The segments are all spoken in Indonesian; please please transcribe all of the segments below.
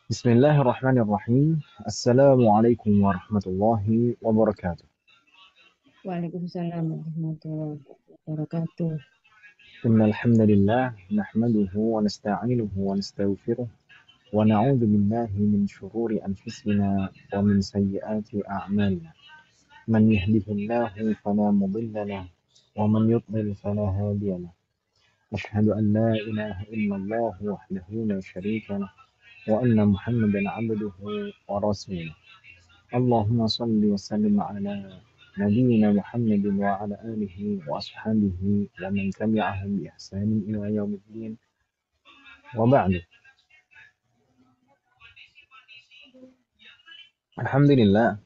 بسم الله الرحمن الرحيم. السلام عليكم ورحمة الله وبركاته. Waalaikumsalam warahmatullahi wabarakatuh. إن الحمد لله نحمده ونستعينه ونستغفره ونعوذ بالله من شرور أنفسنا ومن سيئات أعمالنا. من يهده الله فلا مضل له ومن يضلل فلا هادي له. أشهد أن لا إله إلا الله وحده لا شريك له وأن محمدا عبده ورسوله. اللهم صل وسلم على نبينا محمد وعلى آله وأصحابه ومن تبعهم بإحسان إلى يوم الدين وبعد. الحمد لله.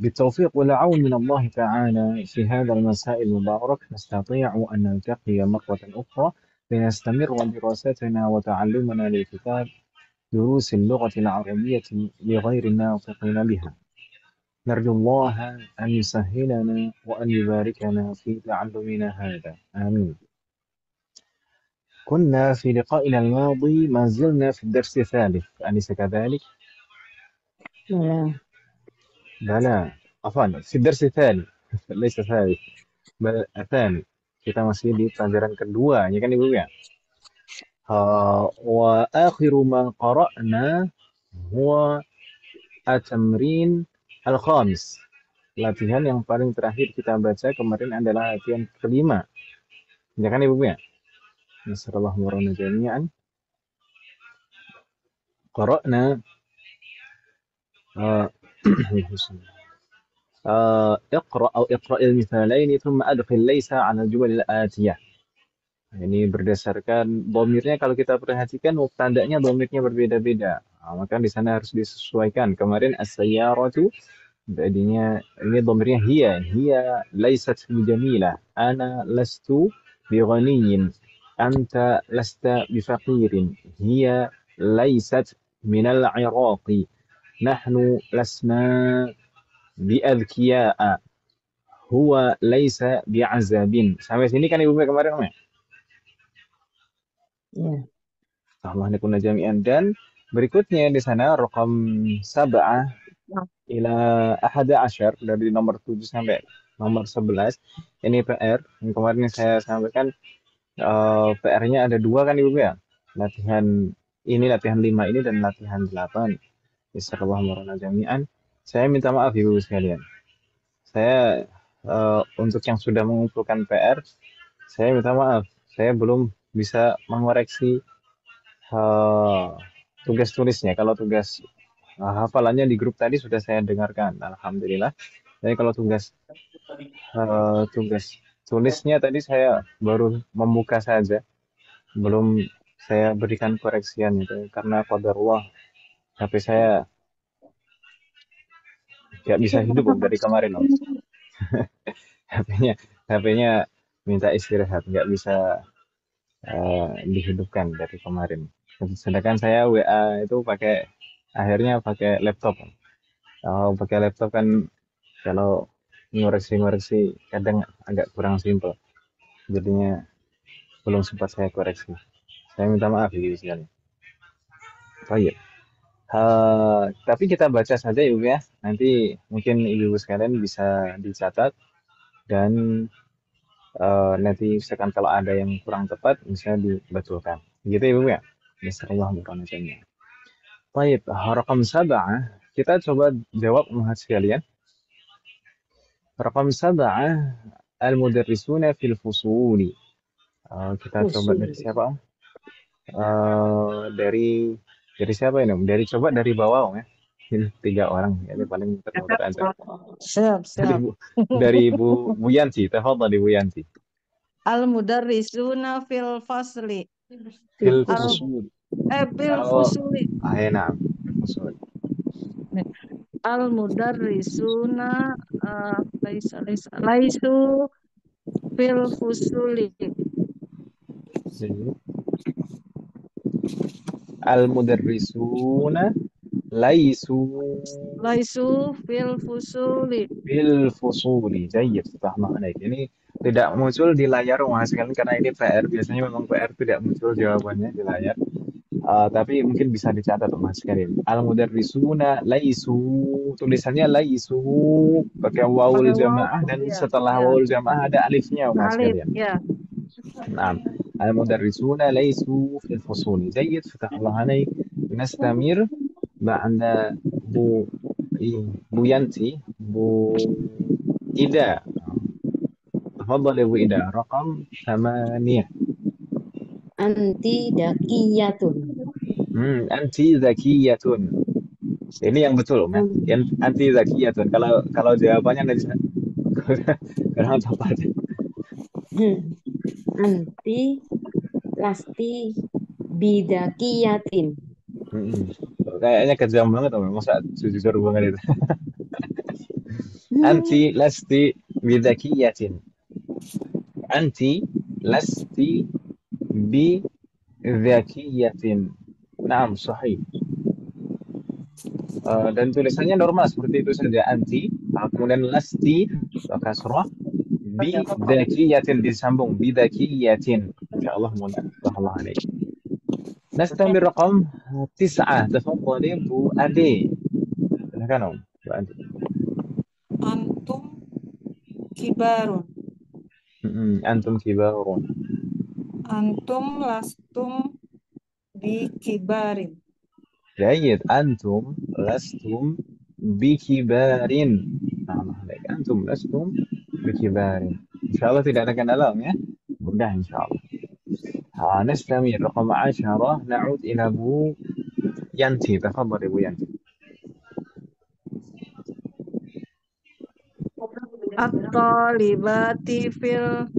بالتوفيق والعون من الله تعالى في هذا المساء المبارك نستطيع أن نلتقي مرة أخرى لنستمر دراستنا وتعلمنا لكتاب دروس اللغة العربية لغير الناطقين بها. نرجو الله أن يسهلنا وأن يباركنا في تعلمنا هذا، آمين. كنا في لقائنا الماضي ما زلنا في الدرس الثالث، أليس كذلك؟ Nah, بلى، عفوا في الدرس الثاني ليس الثالث بل الثاني. Kita masih di pelajaran kedua, ya kan Ibu ya? وآخر ما قرأنا هو التمرين الخامس. Latihan yang paling terakhir kita baca kemarin adalah latihan kelima, ya kan Ibu ya? Nasallallahu warahmatullahi jami'an. قرأنا آه، اقرأ أو اقرأ المثالين ثم أدخل ليس على الجمل الآتية. Ini berdasarkan domirnya, kalau kita perhatikan tandanya domirnya berbeda-beda. Maka di sana harus disesuaikan. Kemarin as-sayyaratu jadinya ini domirnya hiya laysat bijamilah, ana lastu bighaniyin, anta lasta bifaqirin, hiya laysat minal iraqi, nahnu lasna biadkiya'a, huwa laysa bi'azabin. Sampai sini kan Ibu kemarin, Mak? ya. Allah nekuna jami'an. Dan berikutnya di sana raqam sab'ah ila ahada asyar, dari nomor 7 sampai nomor 11. Ini PR yang kemarin saya sampaikan. PR-nya ada dua kan Ibu ya? Latihan ini, latihan 5 ini, dan latihan 8. Bismillah warahmatullahi jami'an. Saya minta maaf Ibu sekalian. Saya untuk yang sudah mengumpulkan PR, saya minta maaf. Saya belum bisa mengoreksi tugas tulisnya. Kalau tugas hafalannya di grup tadi sudah saya dengarkan, alhamdulillah. Jadi kalau tugas tulisnya tadi saya baru membuka saja, belum saya berikan koreksian itu karena qadarullah HP saya nggak bisa hidup Om, dari kemarin Om. HP-nya HP-nya minta istirahat, nggak bisa dihidupkan dari kemarin. Sedangkan saya WA itu akhirnya pakai laptop. Kalau pakai laptop kan, kalau ngoreksi-ngoreksi kadang agak kurang simpel. Jadinya belum sempat saya koreksi. Saya minta maaf ya sekali. Baik. Tapi kita baca saja Ibu ya. Nanti mungkin Ibu sekalian bisa dicatat, dan nanti misalkan kalau ada yang kurang tepat bisa dibetulkan. Gitu Ibu ya. Bismillahirrahmanirrahim. Baik, rakam sab'ah. Kita coba jawab Muhammad sekalian. Rakam sab'ah, al-mudarrisuna fil fusuli. Kita coba Usul. dari siapa Om? Dari siapa ini Om? Dari bawah Om ya. Ini tiga orang, ini paling muter-muter aja. Siap, Dari siap. Bu, dari Bu Yanti, tafadhali Bu Yanti. Al-mudarrisuna fil fasli. Fil Al fusul. bil Oh, fusuli. nah, fil fusul. Al-mudarrisuna laisu fil fusuli. Jadi, al-mudarrisuna laisu Laisu fil fusuli. bil fusuli. Jayyid, fahma alaik. Ini tidak muncul di layar Mas sekalian karena ini PR. Biasanya memang PR tidak muncul jawabannya di layar. Tapi mungkin bisa dicatat Mas sekalian. Al-mudarrisuna laisu, tulisannya laisu pakai wawul Pakai waw, jamaah dan ya, setelah ya. wawul jamaah ada alifnya Mas Alif, sekalian. ya. نعم. المدرسون ليسوا في الفصول. جيد، فتح الله عليك. نستمر بعد بو بو ينتي بو إذا. تفضل يا أبو إذا رقم 8. Anti dakiyatun. أنت ذكية. Ini yang betul, Mas. Hmm. Yang anti zakiyatun. Kalau jawabannya nanti kurang tepat. Anti lasti bidakiyatin. Mm-mm. Kayaknya kejam banget, Om. Masa jujur banget itu. Anti lasti bidakiyatin. Anti lasti bidakiyatin. Naam, sahih. Dan tulisannya normal seperti itu saja. Anti, kemudian lasti, kasrah, bidakiyatin disambung. Bidakiyatin. Insyaallah mudah. Allah alaik. نستمر رقم 9. تفضلي Bu Ade. Silakan Om. Bu Ade. Antum kibarun. Antum kibarun. Antum lastum bi kibarin. Jayid. Antum lastum bikibarin. Nah, baik. Antum lastum bikibarin. Insyaallah tidak ada kendala Om ya. Mudah insyaallah. نستمر رقم 10. نعود إلى Bu Yanti. تفضلي Bu Yanti. At-talibati fil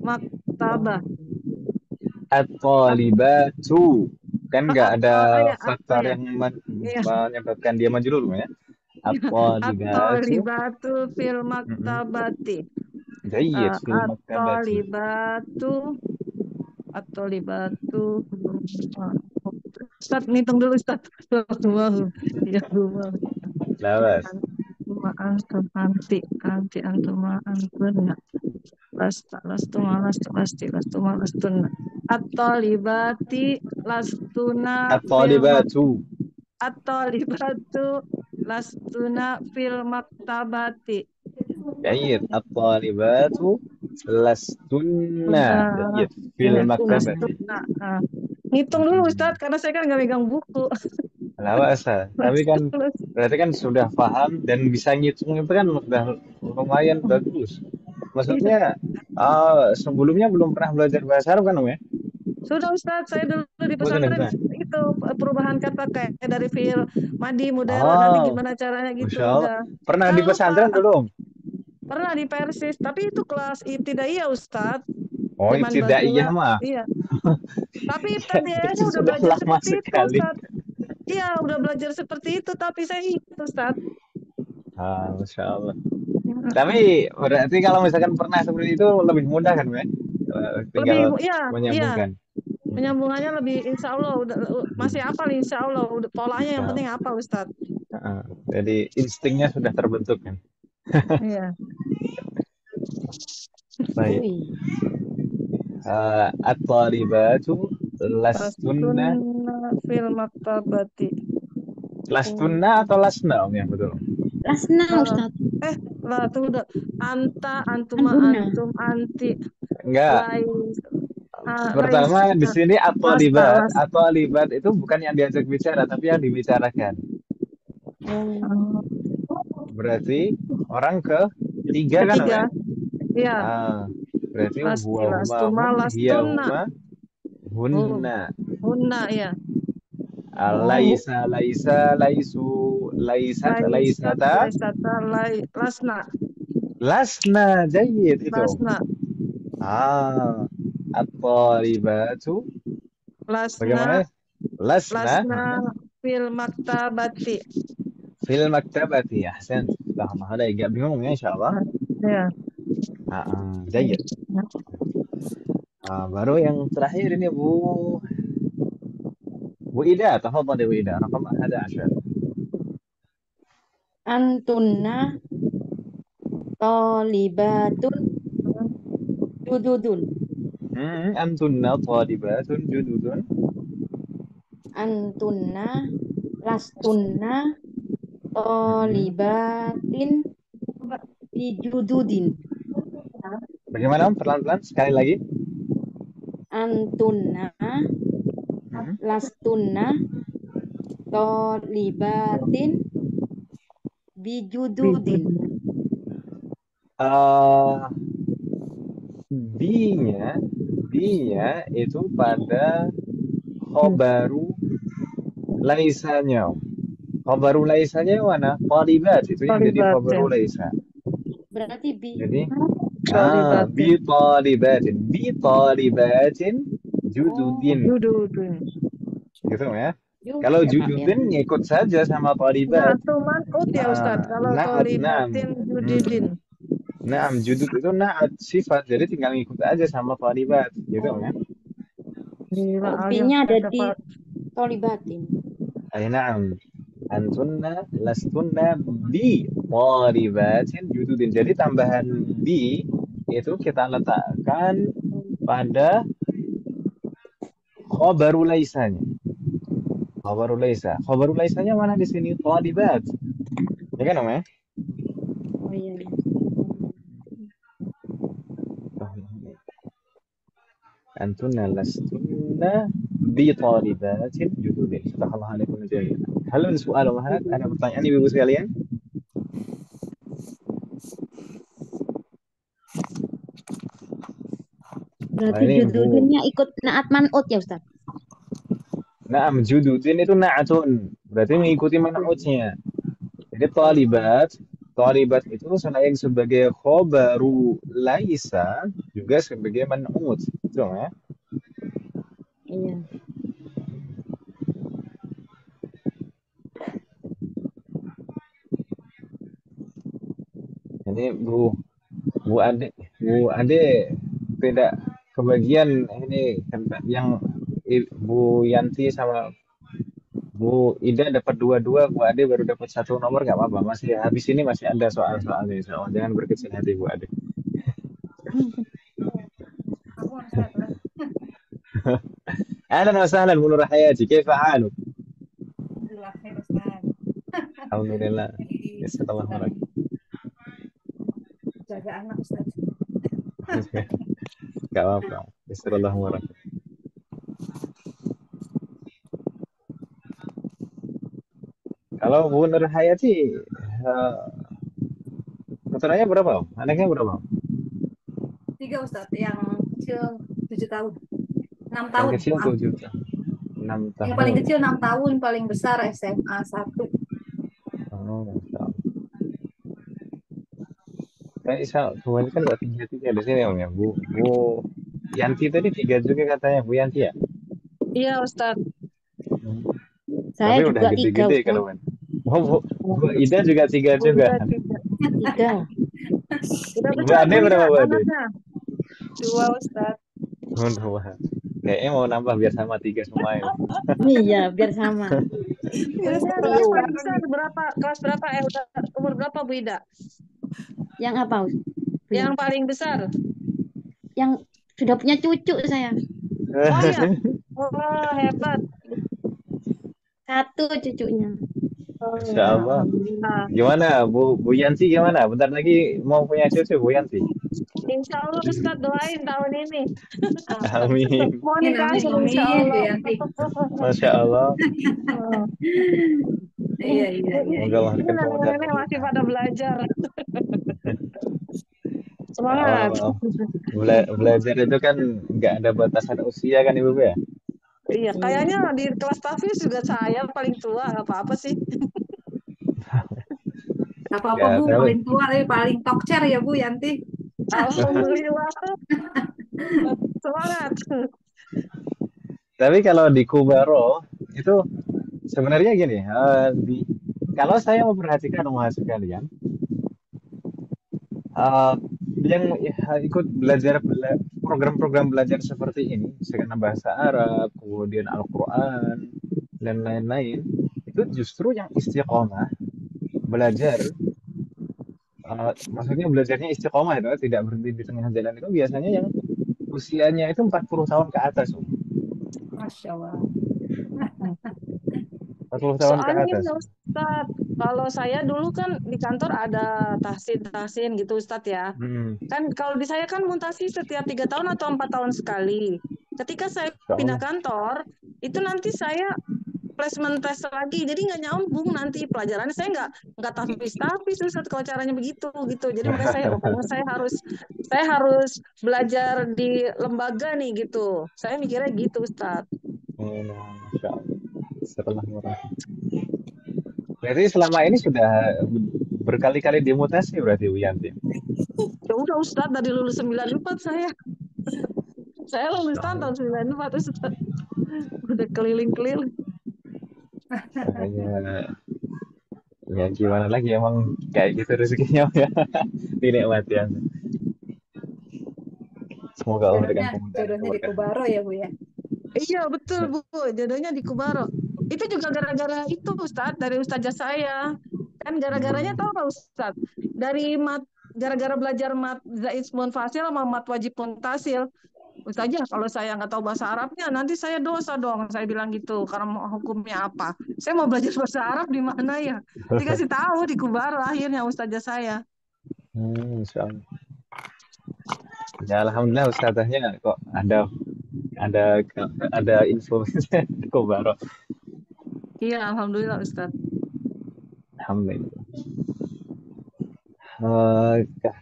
maktabah. At-talibatu. Kan nggak ada Ya, faktor ya. yang Iya. menyebabkan dia majrur ya. At-talibatu. At-talibatu fil Mm-mm. maktabati. Jayyid fil maktabati. At-talibatu At-talibatu. Ustaz, ngitung dulu Ustaz. Allahu. Ya Allah. Lawas. Antum antuma antunna. Lastuma lastuna. At-talibati lastuna fil At-talibatu. At-talibatu lastuna fil maktabati. Jayyid. At-talibatu lastunna. Sudah, Jayyid fil ya, maktabati. lastuna. Ngitung dulu Ustaz, karena saya kan nggak megang buku. Lawas. Tapi kan berarti kan sudah paham dan bisa ngitung itu kan udah lumayan bagus. Iya. Maksudnya sebelumnya belum pernah belajar bahasa Arab kan Om ya? Sudah Ustaz, saya dulu di Oh, sudah pesantren bisa. itu perubahan kata kayak dari fiil madi mudero nanti Oh, gimana caranya gitu Masya Allah. udah. Pernah di Jangan lupa pesantren belum? pernah di Persis, tapi itu kelas ibtidaiyah Ustaz. Oh, Zaman tidak iya Bazula, mah. iya. Tapi ibtidaiyahnya Itu udah sudah belajar lama seperti itu sekali. Ustaz. Iya, udah belajar seperti itu, tapi saya ingat Ustaz. Masya Allah. Tapi berarti kalau misalkan pernah seperti itu lebih mudah kan, Mbak? Lebih, Tinggal iya, iya. menyambungkan. Penyambungannya lebih insya Allah masih hafal insya Allah polanya yang Insya penting Allah. apa Ustadz. Jadi instingnya sudah terbentuk kan. Iya. Baik. At-talibatu lastunna. Fil maktabati. Lastunna atau lasna Om ya betul? Lasna Ustaz. Lah tunggu. Anta, antuma, Antuna. antum, anti. Enggak. Pertama di sini at-talibat itu bukan yang diajak bicara tapi yang dibicarakan. Berarti orang ketiga kan Om ya? Iya. Berarti huwa huma Lastuma, hum hiya lastuna. huma hunna. Hunna ya. Laisa laisa laisu laisat laisata Lasna. Lasna. Jayyid itu. Lasna. At-talibatu. Bagaimana? Lasna fil maktabati. Fil maktabati. Ahsan. Paham. Ada agak bingung ya insyaallah. Ya. Jayyid. Baru yang terakhir ini Bu Ida, tafadhali Bu Ida, raqam 11. Antunna talibatun jududun. Antunna talibatun jududun. Antunna lastunna tolibatin bijududin. Bagaimana? Pelan-pelan sekali lagi. Antunna Hmm. lastunna tolibatin bijududin. Eh, B-nya itu pada khobaru laisanya. Khobaru laisanya yang mana? Qalibat itu yang jadi khobaru Tolibatin. laisa. Berarti bi Jadi Tolibatin. bi talibatin jududin Jududin. gitu ya. juga Kalau ya, Pak, ya. jududin ngikut saja sama talibat. Na'tu man'ut ya Ustaz. Kalau Na'at, tolibatin judidin. Naam, judud itu na'at sifat, jadi tinggal ngikut aja sama talibat gitu ya. Gila, Oh, alim. B-nya ada Kata di Pak. tolibatin. Ay na'am. Antunna lastunna bi talibatin jududin. Jadi tambahan bi itu kita letakkan pada khobaru laisanya. Khobaru laisa. Khobaru laisanya mana di sini? Talibat. Ya kan, Om ya? Oh iya, iya. أنتن لستن بطالبات جدد فتح الله عليكم جميعا. هل من سؤال ومهات؟ أنا bertanya nih ibu sekalian. Berarti Ini Bu. jududinnya ikut naat man'ut ya Ustaz? Naam, jududin itu na'atun. Berarti mengikuti man'utnya. Jadi talibat itu selain sebagai khobaru laisa juga sebagai man'ut. Itu ya. Iya. Jadi Bu Ade tidak kebagian ini yang Bu Yanti sama Bu Ida dapat dua-dua, Bu Ade baru dapat satu nomor nggak apa-apa. Masih habis ini masih ada soal-soalnya. Soal. Jangan berkecil hati Bu Ade. Ahlan wa sahlan Bu Nur Hayati, kaifa haluk? Alhamdulillah, khair, Ustaz. Alhamdulillah. Jazakallahu khairan. Jaga anak, Ustaz. Nggak apa-apa. Jazakallahu khairan. Kalau Bu Nur Hayati putranya berapa? Om? Anaknya berapa? 3 Ustaz, yang kecil 7 tahun. 6 Yang tahun. kecil Maaf. 7 6 Yang paling tahun. kecil 6 tahun, paling besar SMA 1. Oh, Masya Allah. Kayak semuanya kan nggak tiga di sini Om ya. Bu Yanti tadi 3 juga katanya Bu Yanti ya. Iya Ustaz. Saya Tapi juga udah 3 gede-gede Ustaz. kalau kan. Oh, Bu Ida juga 3 juga. Udah tiga. 3. Udah Bu besar Ade Bu Ida berapa Bu Ade? anaknya. 2 Ustaz. Oh, dua. Kayaknya mau nambah biar sama 3 semua ini. Iya, biar sama. Bu Ida kelas paling besar berapa? Kelas berapa? Udah umur berapa Bu Ida? Yang apa, Ustaz? Yang paling besar. Yang sudah punya cucu saya. Oh ya. Wah, hebat. 1 cucunya. Masya Allah. Alhamdulillah. Gimana Bu Yanti gimana? Bentar lagi mau punya cucu Bu Yanti. Insya Allah Ustaz doain tahun ini. Amin. Mau nikah Amin, amin, insya amin, Bu Allah. Yanti. Masya Allah. Iya, iya, iya. Semoga Allah Ini berikan kemudahan. nenek-nenek masih pada belajar. Semangat. Oh, belajar itu kan nggak ada batasan usia kan Ibu ya? Iya, kayaknya di kelas Tafis juga saya paling tua, nggak apa-apa sih. Gak apa-apa Ya, Bu, tapi- paling tua tapi paling tokcer ya Bu Yanti. Alhamdulillah. Semangat. Tapi kalau di Kubaro itu sebenarnya gini, kalau saya memperhatikan rumah sekalian, yang ikut belajar program-program belajar seperti ini, misalkan bahasa Arab, kemudian Al-Quran, dan lain-lain, itu justru yang istiqomah belajar, maksudnya belajarnya istiqomah itu tidak berhenti di tengah jalan itu biasanya yang usianya itu 40 tahun ke atas. Masya Allah. 40 tahun ke Soalnya atas. ini Ustadz, kalau saya dulu kan di kantor ada tahsin gitu Ustadz ya. Hmm, Kan kalau di saya kan mutasi setiap 3 tahun atau 4 tahun sekali. Ketika saya Insya pindah Allah. kantor, itu nanti saya placement test lagi, jadi nggak nyambung nanti pelajarannya saya nggak tahfiz Ustadz kalau caranya begitu gitu. Jadi makanya saya kayaknya saya harus belajar di lembaga nih gitu. Saya mikirnya gitu Ustadz. Masya Allah. Setelah murah. Berarti selama ini sudah berkali-kali dimutasi berarti Wiyanti. Ya udah Ustadz dari lulus 94 saya. Saya lulus tahun 94 Ustadz. Udah keliling-keliling. Hanya ya gimana lagi emang kayak gitu rezekinya ya. Dinikmati ya. Semoga Allah berikan kemudahan dan Jodohnya di keberkahan. Kubaro ya Bu ya. Iya betul Bu, jodohnya di Kubaro. Itu juga gara-gara itu Ustadz, dari ustazah saya. Kan gara-garanya tahu nggak Ustadz? Dari gara-gara belajar mat Zaiz Munfasil sama mat wajib muntasil. Ustazah, kalau saya nggak tahu bahasa Arabnya, nanti saya dosa dong. Saya bilang gitu, karena hukumnya apa? Saya mau belajar bahasa Arab di mana ya? Dikasih tahu di Kubaro akhirnya ustazah saya. Insya Allah. Ya alhamdulillah ustazahnya kok ada ada info Kubaro. Iya, alhamdulillah Ustadz. Alhamdulillah.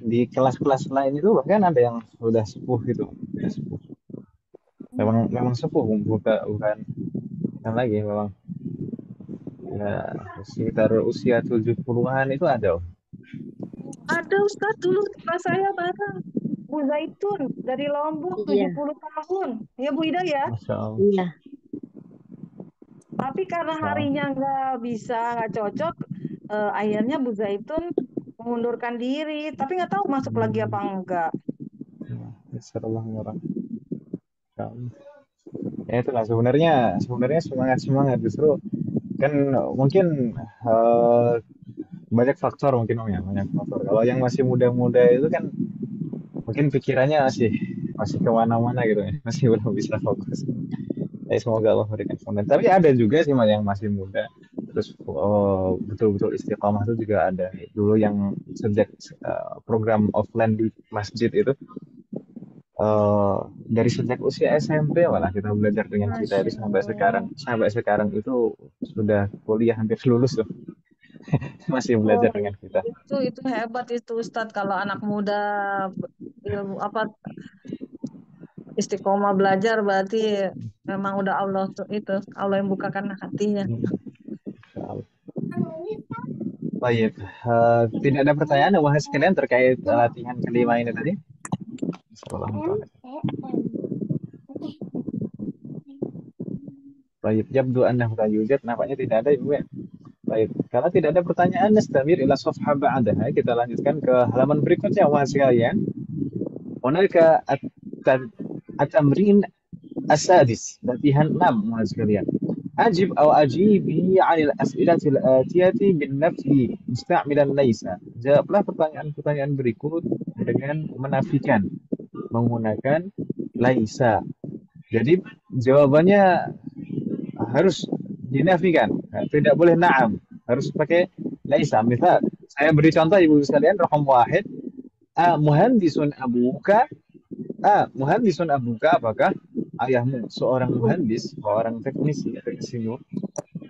Di kelas-kelas lain itu bahkan ada yang sudah sepuh gitu. Sudah sepuh. Memang sepuh bukan lagi memang ya sekitar usia 70-an itu ada. Ada Ustadz dulu kelas saya bareng Bu Zaitun dari Lombok Iya, 70 tahun. Ya Bu Ida ya. Masya Allah. iya. Tapi karena Masya Allah. harinya nggak cocok, akhirnya Bu Zaitun mengundurkan diri. Tapi nggak tahu masuk lagi apa enggak. Bismillahirrahmanirrahim. Ya itulah sebenarnya semangat justru kan mungkin banyak faktor mungkin Om ya, banyak faktor. Kalau yang masih muda-muda itu kan mungkin pikirannya masih kemana-mana gitu ya, masih belum bisa fokus. Ya, semoga Allah memberikan kemudahan. Tapi ada juga sih Mas, yang masih muda, terus betul-betul istiqomah itu juga ada. Dulu yang sejak program offline di masjid itu dari sejak usia SMP malah kita belajar dengan kita itu sampai sekarang itu sudah kuliah hampir lulus tuh masih belajar dengan kita. Itu hebat itu Ustadz kalau anak muda ilmu apa istiqomah belajar berarti memang udah Allah tuh itu Allah yang bukakan hatinya. Baik, tidak ada pertanyaan wahai sekalian terkait latihan kelima ini tadi. Baik, yabdu annahu la yujad, nampaknya tidak ada Ibu ya. Baik, kalau tidak ada pertanyaan, nastamir ila safha ba'daha. Kita lanjutkan ke halaman berikutnya wahai sekalian. Hunaka at-tamrin as-sadis, latihan 6 wahai sekalian. Ajib atau ajibi 'anil as'ilati al-atiyati bin nafyi musta'milan laisa. Jawablah pertanyaan-pertanyaan berikut dengan menafikan menggunakan laisa. Jadi jawabannya harus dinafikan, tidak boleh na'am, harus pakai laisa. Misal saya beri contoh Ibu sekalian, raqam wahid, muhandisun abuka, muhandisun abuka, apakah ayahmu seorang muhandis, seorang teknisi insinyur?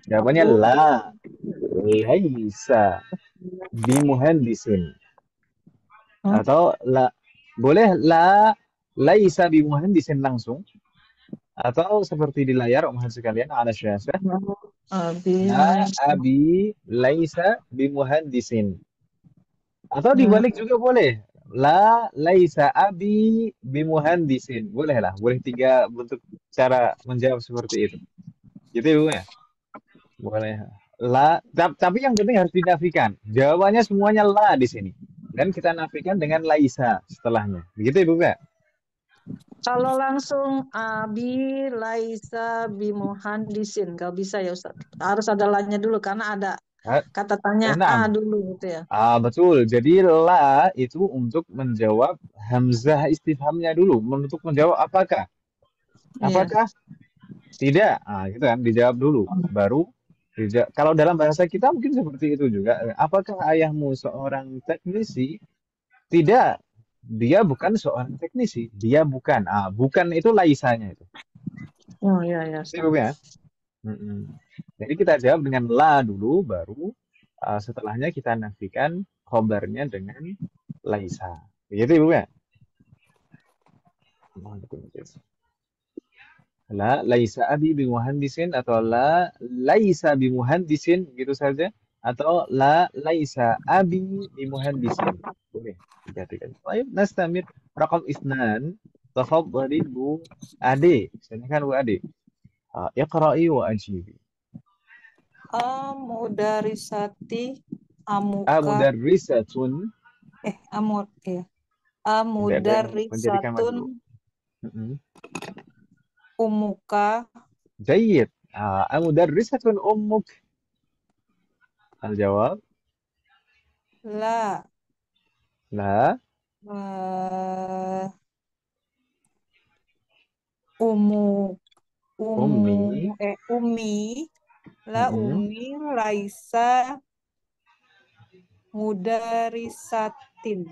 Jawabannya la, laisa bimuhandisin. Atau la, boleh la, laisa bimuhandisin langsung. Atau seperti di layar Om sekalian ala syasah, la abi laisa bimuhandisin. Atau dibalik juga boleh, la laisa abi bimuhandisin. Boleh lah, boleh 3 bentuk cara menjawab seperti itu. Gitu Ibu ya. Boleh. La, tapi yang penting harus dinafikan. Jawabannya semuanya la di sini. Dan kita nafikan dengan laisa setelahnya. Begitu Ibu ya. Kalau langsung abi laisa bimuhandisin nggak bisa ya Ustaz. Harus ada la-nya dulu karena ada kata tanya Nah, dulu gitu ya. betul. Jadi la itu untuk menjawab hamzah istifhamnya dulu, untuk menjawab apakah. Apakah Tidak. Gitu kan, dijawab dulu. Baru kalau dalam bahasa kita mungkin seperti itu juga. Apakah ayahmu seorang teknisi? Tidak. Dia bukan seorang teknisi. Dia bukan. Bukan itu laisanya itu. Oh iya ya Itu Ustaz. ya. Jadi kita jawab dengan la dulu, baru setelahnya kita nafikan khobarnya dengan laisa. Begitu Ibu ya? La laisa abi bimuhandisin atau la laisa bimuhandisin gitu saja atau la laisa abi bimuhandisin. Boleh digantikan. Baik, nastamir raqam isnan. Tafadhali Bu Ade. Silakan Bu Ade. Iqra'i wa ajibi. Mudarisati amuka Mudarrisatun. amur ya. Tidak ada yang menjadikan Mudarisatun majrur. umuka جيد أمدرسة أمك الجواب la لا eh, umu أمي ummi la Mm-mm. ummi laisa mudarisatin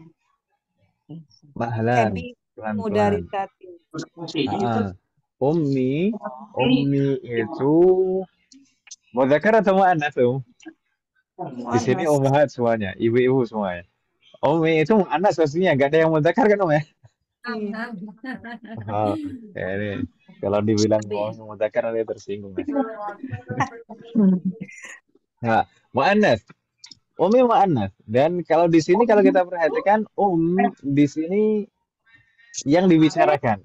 Mahlan bi pelan-pelan mudarisatin Ummi itu mudzakkar atau muannas tuh? Di sini muannas. ummahat semuanya, ibu-ibu semuanya. Ummi itu muannas pastinya, nggak ada yang mudzakkar kan Om ya? Iya. Oh, ya ini kalau dibilang mau mudzakkar nanti tersinggung ya. Nah, muannas. Ummi muannas. Dan kalau di sini kalau kita perhatikan di sini yang dibicarakan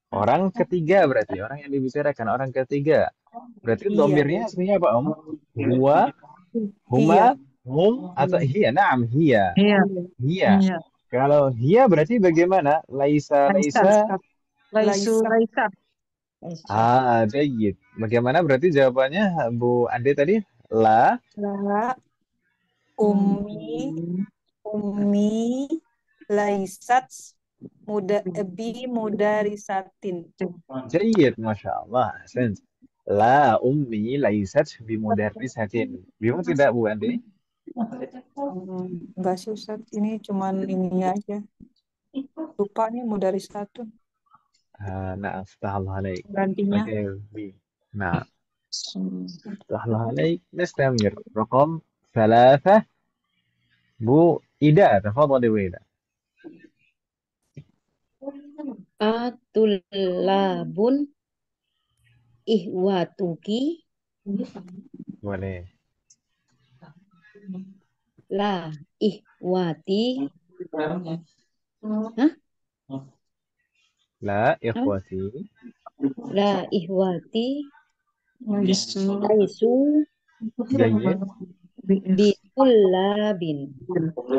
orang ketiga berarti orang yang dibicarakan orang ketiga berarti Iya. domirnya aslinya apa Om? Huwa, huma, Iya. hum atau hiya? Naam hiya. Iya. Hiya. Iya. Kalau hiya berarti bagaimana? Laisa laisa. Laisu laisa. Jayyid. Bagaimana berarti jawabannya Bu Ade tadi? La La ummi laisat mudarisatin. jayyid, Masya Allah. Ahsant. La ummi laisat bimudarrisatin. Bingung tidak Bu Ade? Enggak sih Ustaz, ini cuman ini aja. Lupa nih mudarisatun. Nah, aftahullah alaik. Gantinya. Oke, nah, aftahullah alaik. Nastamir. Raqam 3. Bu Ida, tafadhali Bu Ida. Atulabun ihwatuki Boleh. la ihwati La ikhwati. la ihwati Laisu. laisu Jayyid. bitullabin.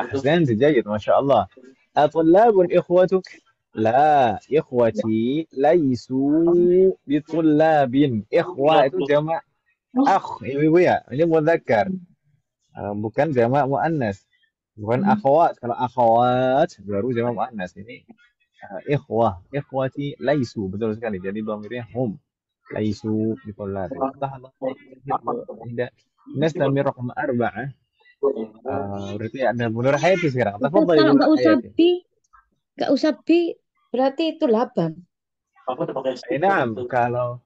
أحسنت جيد ما شاء الله. أطلاب إخوتك؟ لا إخوتي ليسوا بطلاب. إخوة itu jamak akh ibu ya ini mudzakkar bukan jamak muannas bukan akhwat kalau akhwat baru jamak muannas ini ikhwah ikhwati laisu betul sekali jadi dhamirnya hum laisu bitullab. Tidak nastamir raqam 4. Berarti ada Bu Nur Hayati sekarang. Tafadhali Kalau Bu Nur Hayati. nggak usah bi, berarti itu laban. Naam, kalau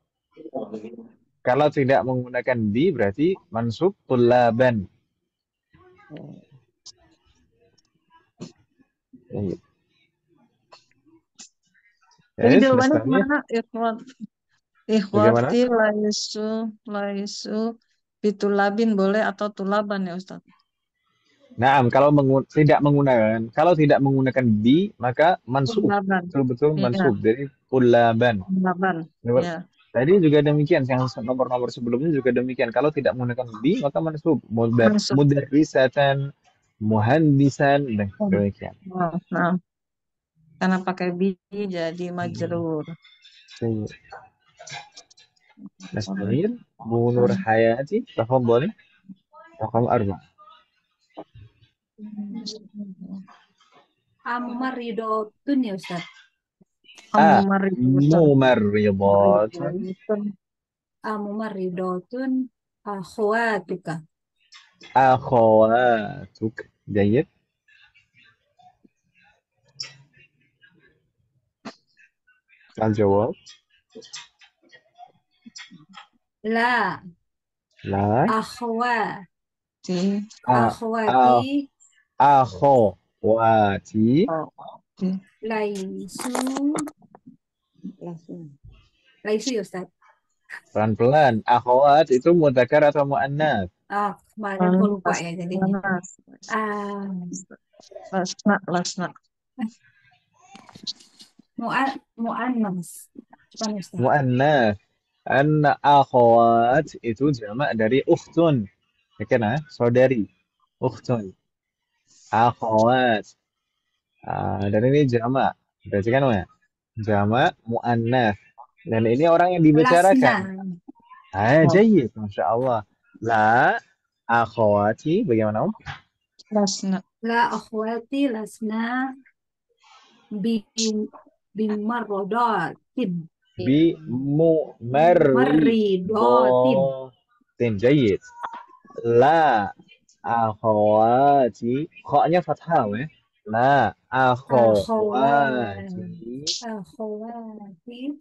tidak menggunakan bi berarti mansub tullaban. Jadi Yes, jawabannya Nastamir. kemana? Ikhwati laisu bitulabin boleh atau tulaban ya Ustaz? Naam, kalau tidak menggunakan bi maka mansub. Tulaban. Betul-betul Iya. mansub. Jadi tullaban. Tulaban. Ya. Tadi juga demikian, yang nomor-nomor sebelumnya juga demikian. Kalau tidak menggunakan bi, maka mansub. Mudarrisatan, muhandisan, dan demikian. Nah, karena pakai bi jadi majrur. Nastamir, Bu Nur Hayati, tafadhali. Raqam 4. Amaridotun ya Ustaz. Mumarridotun. mumarridatun Mumarridotun. Mumarridatun akhwatuka. akhawatuk. Jayyid. Al-jawab. La La akhwa Di. a akhwati akhawati Oh. Di. laisu Langsung. ya Ustaz. pelan-pelan. Akhawat itu mudzakkar atau muannats? Kemarin aku lupa ya jadinya. Ah, Lasna. mu'annas. Bukan Ustaz. Muannats. Anna akhawat itu jamak dari ukhtun. Ya kan, saudari. Ukhtun. Akhawat. Dan ini jamak. Berarti kan ya? Jamak muannats. Dan ini orang yang dibicarakan. Lasna. Jayyid, Masya Allah. La akhawati, bagaimana Om? Lasna. La akhwati lasna bimarrodatin. Bi mumarridatin. Jayyid. La akhawati. Kha-nya fathah ya. La akhawati. Akhwati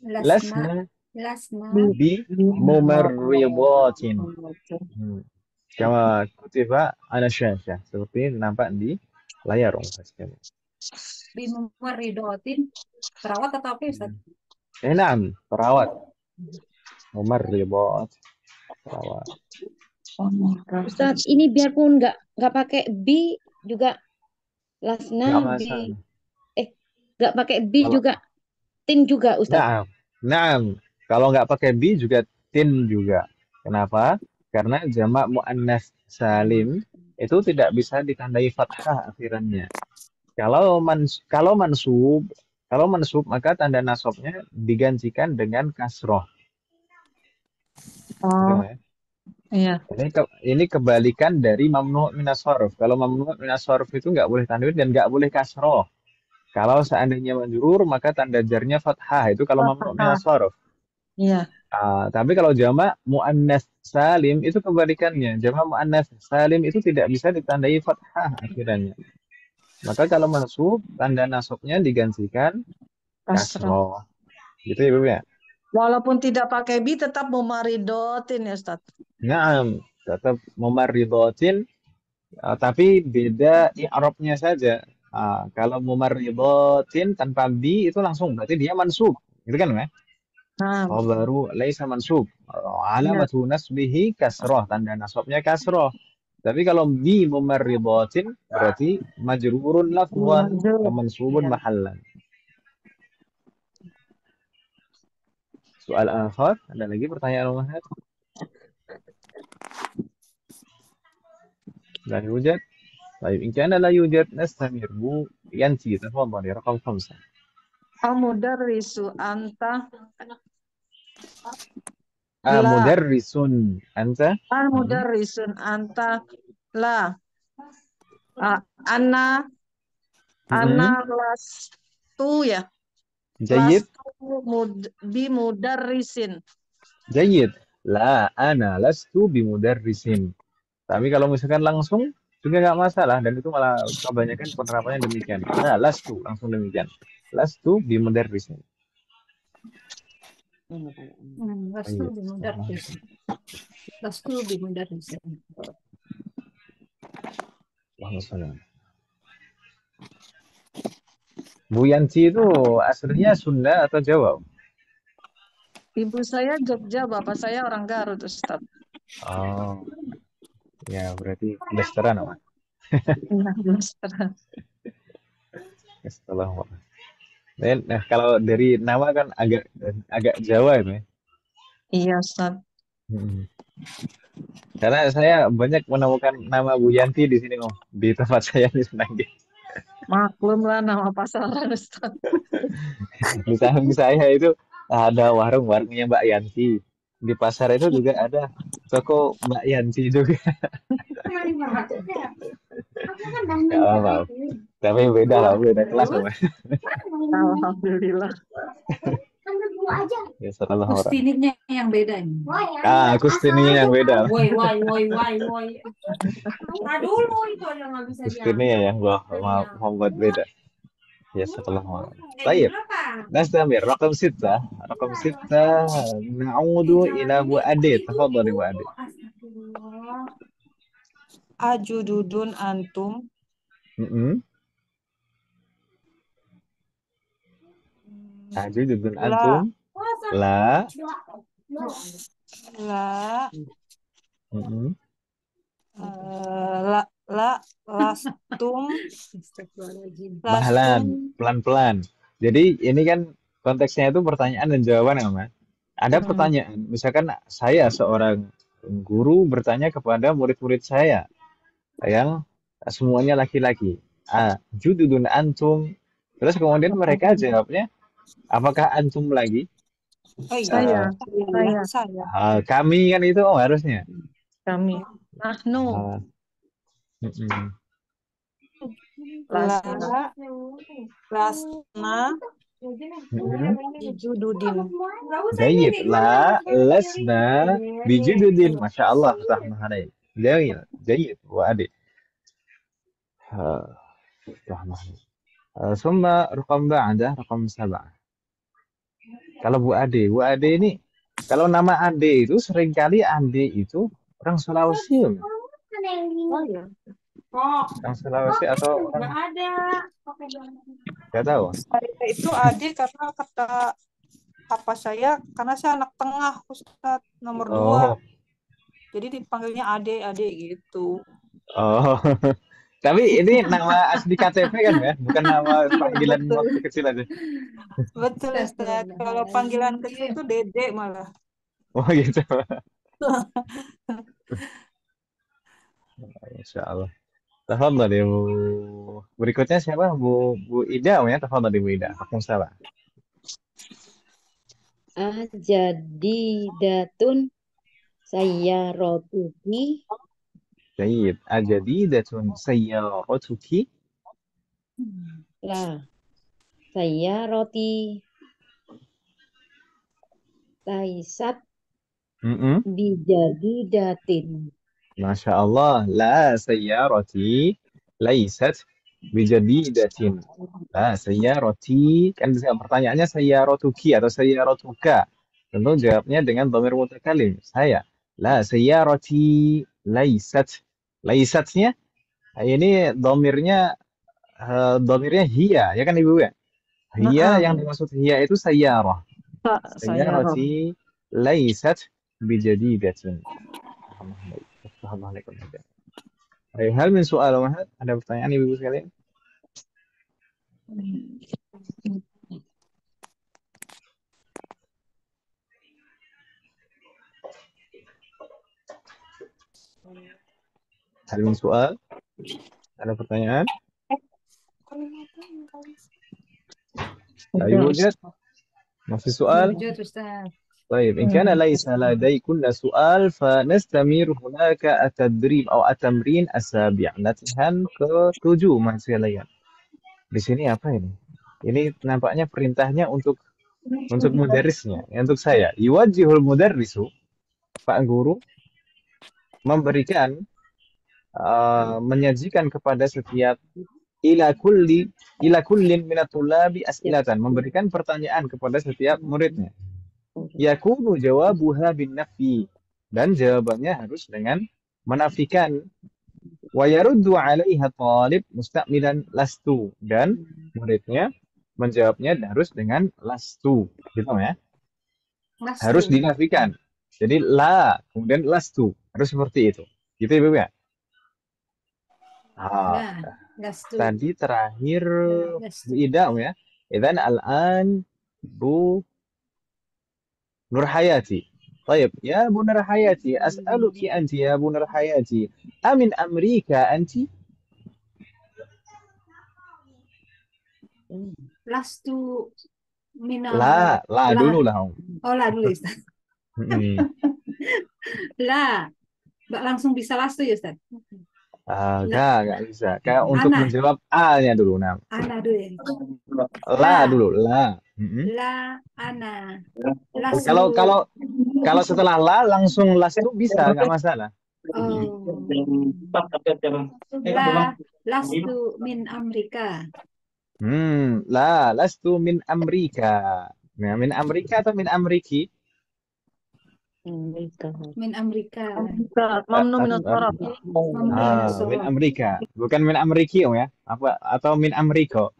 Lasna lasna bi mumarridatin. Kama kutiba ala syashah. Seperti nampak di layar Om. bimarridatin. Perawat atau apa Ustaz? Naam, perawat. Mumarridat. Perawat. Ustaz, ini biarpun nggak pakai bi juga Nggak lasna bi masalah. nggak pakai bi Kalau- juga tin juga Ustaz. Naam. Naam. Kalau nggak pakai bi juga tin juga. Kenapa? Karena jamak muannats salim itu tidak bisa ditandai fathah akhirannya. Kalau mansub maka tanda nasabnya digantikan dengan kasroh. Oh, Ya. iya. Ini kebalikan dari mamnu' minas sharf. Kalau mamnu' minas sharf itu nggak boleh tanwin dan nggak boleh kasroh. Kalau seandainya majrur maka tanda jarnya fathah, itu kalau mamnu' minas sharf. Iya. Tapi kalau jamak muannats salim itu kebalikannya. Jamak muannats salim itu tidak bisa ditandai fathah akhirannya. Maka kalau mansub tanda nasabnya digantikan kasroh. Gitu ya, Bu ya. Walaupun tidak pakai bi tetap memaridotin ya Ustaz. Naam, tetap mumarridatin, tapi beda i'rabnya saja. Kalau mumarridatin tanpa bi itu langsung berarti dia mansub. Gitu kan ya? Nah, Baru laisa mansub. Alamatu nasbihi kasroh, tanda nasabnya kasroh. Tapi kalau bi mumarridatin berarti majrurun lafzan wa mansubun mahallan. Soal akhir, ada lagi pertanyaan Muhammad? لا يوجد. طيب إن كان لا يوجد نستمر. بو ينتي تفضلي رقم 5. Al-mudarrisu anta la. مدرس أنت. Al-mudarrisun anta la. Ana lastu ya. جيد. Lastu bi mudarrisin. جيد. لا أنا لست بمدرس. Tapi kalau misalkan langsung juga nggak masalah, dan itu malah kebanyakan penerapannya demikian. Nah, lastu langsung demikian. Lastu bimudarrisin. Lastu bimudarris. Lastu bimudarris. Waalaikumsalam. Bu Yanti itu aslinya Sunda atau Jawa? Ibu saya Jogja, bapak saya orang Garut, Ustaz. Oh, ya berarti Lesteran apa? Setelah nah, kalau dari nama kan agak Jawa itu ya. Iya, Ustaz. Karena saya banyak menemukan nama Bu Yanti di sini, Om, di tempat saya di Semanggi. Maklum lah nama pasaran, Ustaz. Di samping saya itu ada warungnya Mbak Yanti. Di pasar itu juga ada toko Mbak Yanti juga. Nggak apa-apa. Tapi beda lah, beda kelas Terus? sama. Alhamdulillah. Ya, salah orang. Kustinnya yang beda nih. Kustinnya yang beda. Woi. Nah dulu itu yang nggak bisa Kustinnya yang gua mau buat beda. Ya, salah orang. Baik. نستمر رقم 6 رقم 6 نعود إلى أبو أدي تفضل أبو أدي Astagfirullah. Ajududun antum. أجدد La. أنتم لا La. Mm-mm. Lastum. Astagfirullahaladzim. Mahalan, pelan-pelan. Jadi ini kan konteksnya itu pertanyaan dan jawaban ya, Mas. Ada pertanyaan, misalkan saya seorang guru bertanya kepada murid-murid saya yang semuanya laki-laki. Jududun antum. Terus kemudian mereka jawabnya, apakah antum lagi? Oh iya. Saya. Kami kan itu harusnya. Kami. Nahnu. Mm-mm. Lasna. Jududin. Jayid la lasna bijududin. Masya Allah, rahmah. Jayid wa adik. ثم رقم بعده رقم 7. Kalau Bu Ade ini, kalau nama Ade itu seringkali Ade itu orang Sulawesi. Orang Sulawesi atau orang Nggak ada. nggak tahu. Saya itu adik karena kata apa saya, karena saya anak tengah, Ustadz, nomor 2. Jadi dipanggilnya ade gitu. Oh. Tapi ini nama asli KTP kan ya, bukan nama panggilan waktu kecil aja. Betul, Ustadz. Kalau panggilan kecil itu Dede malah. Oh gitu. Masya Allah. Tafadhal ya Bu. Berikutnya siapa? Bu Ida ya, tafadhal Bu Ida. Aku salah. Ajadidatun sayyaratuki. Baik. Ajadidatun sayyaratuki. La sayyarati laisat bijadidatin. Masya Allah. La sayyarati laisat bijadidatin. La sayyarati. Kan pertanyaannya sayyaratuki atau sayyaratuka. Tentu jawabnya dengan dhamir mutakalim. Saya. La sayyarati laisat. Laisatnya ini dhamirnya hiya, ya kan Ibu ya? Hiya yang dimaksud hiya itu sayyarah. Sayyarati laisat bijadidatin. Assalamualaikum. Hal min soal, ada pertanyaan Ibu sekalian? Hal min soal? Ada pertanyaan? Ayo wujud. Masih soal? Wujud, Ustaz. طيب إن كان ليس لديكن سؤال فنستمر هناك التدريب أو التمرين السابع. Latihan ke-7 mahasiswa sekalian. Di sini apa ini? Ini nampaknya perintahnya untuk mudarisnya, untuk saya. Yuwajjihul mudarrisu, Pak Guru memberikan menyajikan kepada setiap ila kullin minat tulabi as'ilatan, memberikan pertanyaan kepada setiap muridnya. Yakunu jawabuha bin nafi, dan jawabannya harus dengan menafikan. Wa yaruddu 'alaiha talib musta'milan lastu, dan muridnya menjawabnya harus dengan lastu, gitu ya. Harus dinafikan. Jadi la kemudian lastu, harus seperti itu. Gitu Ibu ya. Tadi terakhir Bu Ida ya. Idzan al-an Bu Nur Hayati. طيب يا أبو نور حياتي أسألك أنت يا أبو نور حياتي أمن أمريكا أنت؟ Lastu minal. La dulu lah. Oh, la dulu Ustaz. La. Mbak langsung bisa lastu ya Ustaz? La, Nggak bisa. Kayak untuk ana, menjawab A-nya dulu. Nah, ana dulu ya. la La, dulu, la. Mm-mm. la, ana, Kalau lastu. kalau kalau setelah la langsung las tuh bisa, nggak masalah. Oh, la, lastu min Amerika. Lastu min Amerika. Nah, min Amerika atau min Ameriki? Amerika. Min Amerika. Mamnu minus Eh, sorot. Mamnu minus min sorot. Amerika, bukan min Ameriki om ya? Apa atau min Ameriko?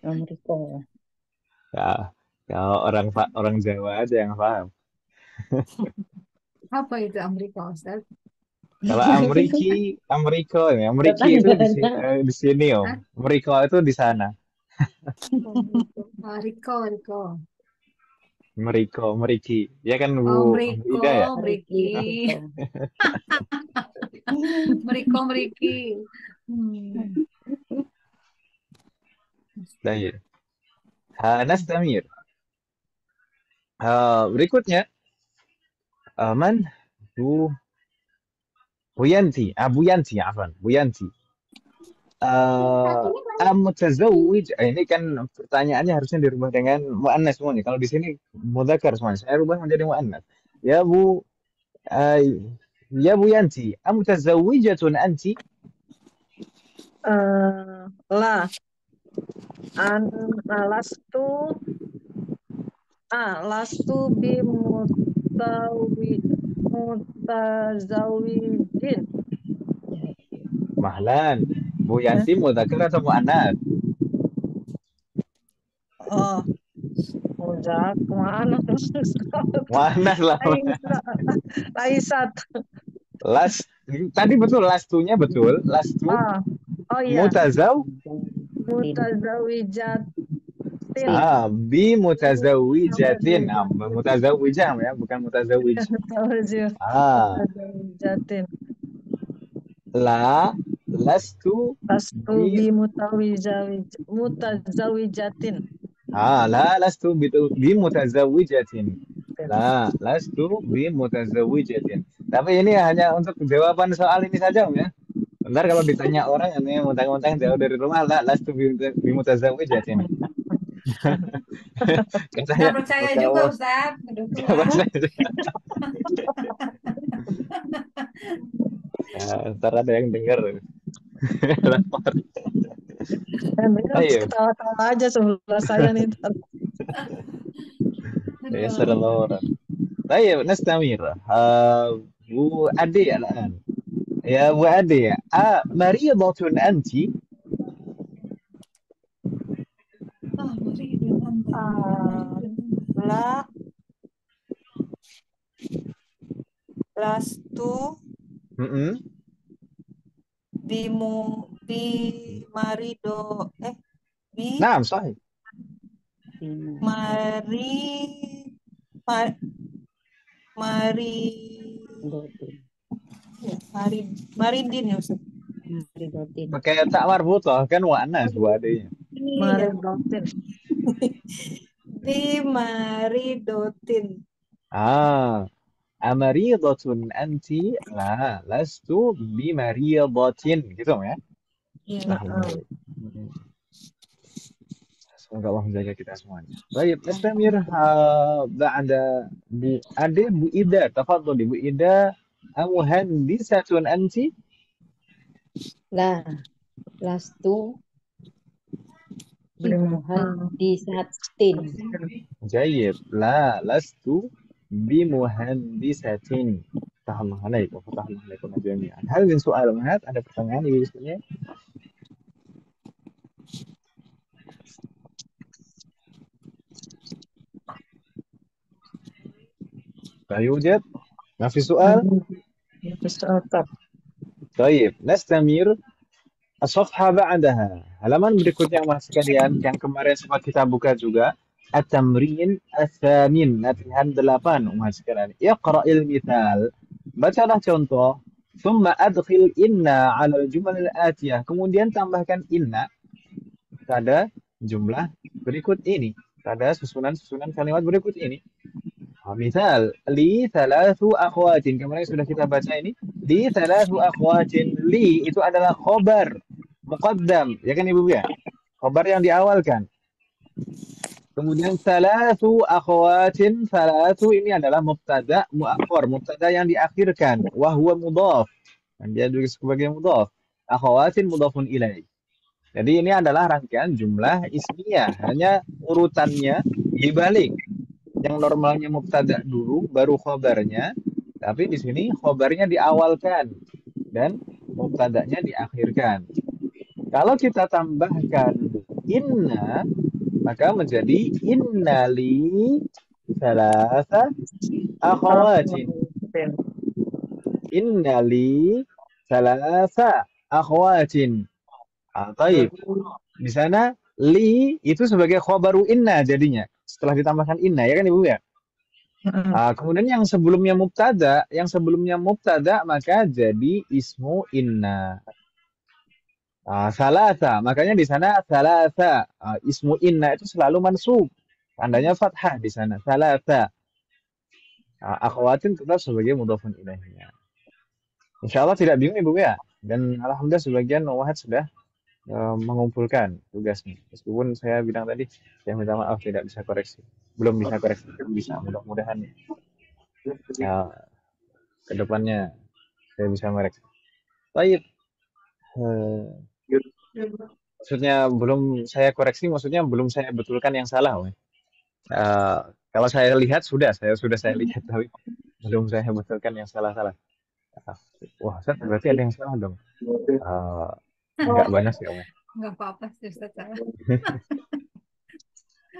Amerika. Ya, kalau orang Jawa aja yang paham. Apa itu Amerika, Ustaz? Kalau Ameriko ya, Ameriki itu Tetangga. di sini om. Hah? Ameriko itu di sana. Oh, Riko, Riko. Meriki. Ya kan Oh, Bu Meriko, Ida ya? Meriki. Meriko, Meriki. Baik. Nastamir. Berikutnya, man? Bu Yanti. Bu Yanti, afwan. Bu Yanti. Mutazawwij, ini kan pertanyaannya harusnya dirubah dengan muannas semuanya. Kalau di sini mudzakkar semuanya. Saya rubah menjadi muannas. Ya Bu uh, ya Bu Yanti, amutazawwijatun anti? La. Lastu. Lastu mutazawijin. Mahlan. Bu Yanti mudzakkar atau muannas? Oh, udah kemana? Muannas lah. Laisat. Tadi betul lastunya betul. Lastu Oh iya. Mutazawijatin. Bi mutazawijatin. Mutazawwijah ya, bukan mutazawwij. Mutazawijatin. Lastu bi mutazawijatin. lastu bi mutazawwijatin. Lastu bi mutazawwijatin. Tapi ini hanya untuk jawaban soal ini saja, Om ya. Bentar kalau ditanya orang ini mentang-mentang jauh dari rumah, lastu bi mutazawwijatin. Nggak percaya juga, Ustaz. Ntar ada yang dengar. Ketawa-tawa aja sebelah saya nih. Ya, orang. Baik, nastamir. Bu Ade الآن. Ya Bu Ade, maridatun anti? La lastu bimarido Naam, sahih. Maridin ya Ustaz. Pakai tak marbutah kan muannas Bu Ade-nya. Maridotin. Bimaridotin. Amaridatun anti? Lastu bimaridatin. Gitu ya? Iya. Semoga Allah menjaga kita semuanya. Baik, nastamir ba'da Bu Ade, Bu Ida. Tafadhali Bu Ida. Muhandisatun anti? Lastu bimuhandisatin. Jayyid. Lastu bimuhandisatin. Tahamah alaikum. Tahamah alaikum jami'an. Hal min soal Mahat? Ada pertanyaan Ibu istrinya? لا يوجد؟ ما في سؤال؟ طيب نستمر. الصفحة بعدها. Halaman berikutnya Mas sekalian yang kemarin sempat kita buka juga. At-tamrin ats-tsamin, latihan 8 Mas sekalian. Iqra'il mithal. Bacalah contoh. Thumma adkhil inna 'ala al-jumal al-atiyah. Kemudian tambahkan inna pada jumlah berikut ini. Pada susunan kalimat berikut ini. Misal, li thalathu akhwatin. Kemarin sudah kita baca ini. Li thalathu akhwatin. Li itu adalah khobar. Muqaddam. Ya kan Ibu ya? Khobar yang diawalkan. Kemudian thalathu akhwatin. Thalathu ini adalah mubtada mu'akhir. Mubtada yang diakhirkan. Wahuwa mudhaf. Dan dia juga sebagai mudhaf. Akhwatin mudhafun ilaih. Jadi ini adalah rangkaian jumlah ismiyah. Hanya urutannya dibalik. Yang normalnya mubtada dulu, baru khobarnya. Tapi di sini khobarnya diawalkan. Dan mubtadanya diakhirkan. Kalau kita tambahkan inna, maka menjadi innali salasa akhawatin. Innali salasa akhawatin. Taib. Di sana li itu sebagai khobaru inna jadinya. Setelah ditambahkan inna, ya kan Ibu ya? Kemudian yang sebelumnya mubtada maka jadi ismu inna. Salasa, makanya di sana salasa. Ismu inna itu selalu mansub. Tandanya fathah di sana. Salasa. Akhwatin tetap sebagai mudhafun ilaihnya. Insya Allah tidak bingung Ibu ya. Dan alhamdulillah sebagian wahat sudah mengumpulkan tugasnya. Meskipun saya bilang tadi, saya minta maaf tidak bisa koreksi. Belum bisa koreksi, bisa. Mudah-mudahan ke depannya saya bisa koreksi. Baik. Maksudnya belum saya koreksi, maksudnya belum saya betulkan yang salah. Kalau saya lihat saya sudah lihat, tapi belum saya betulkan yang salah-salah. Wah, Ustaz, berarti ada yang salah dong. Enggak banyak sih, Om. Enggak apa-apa sih Ustaz salah.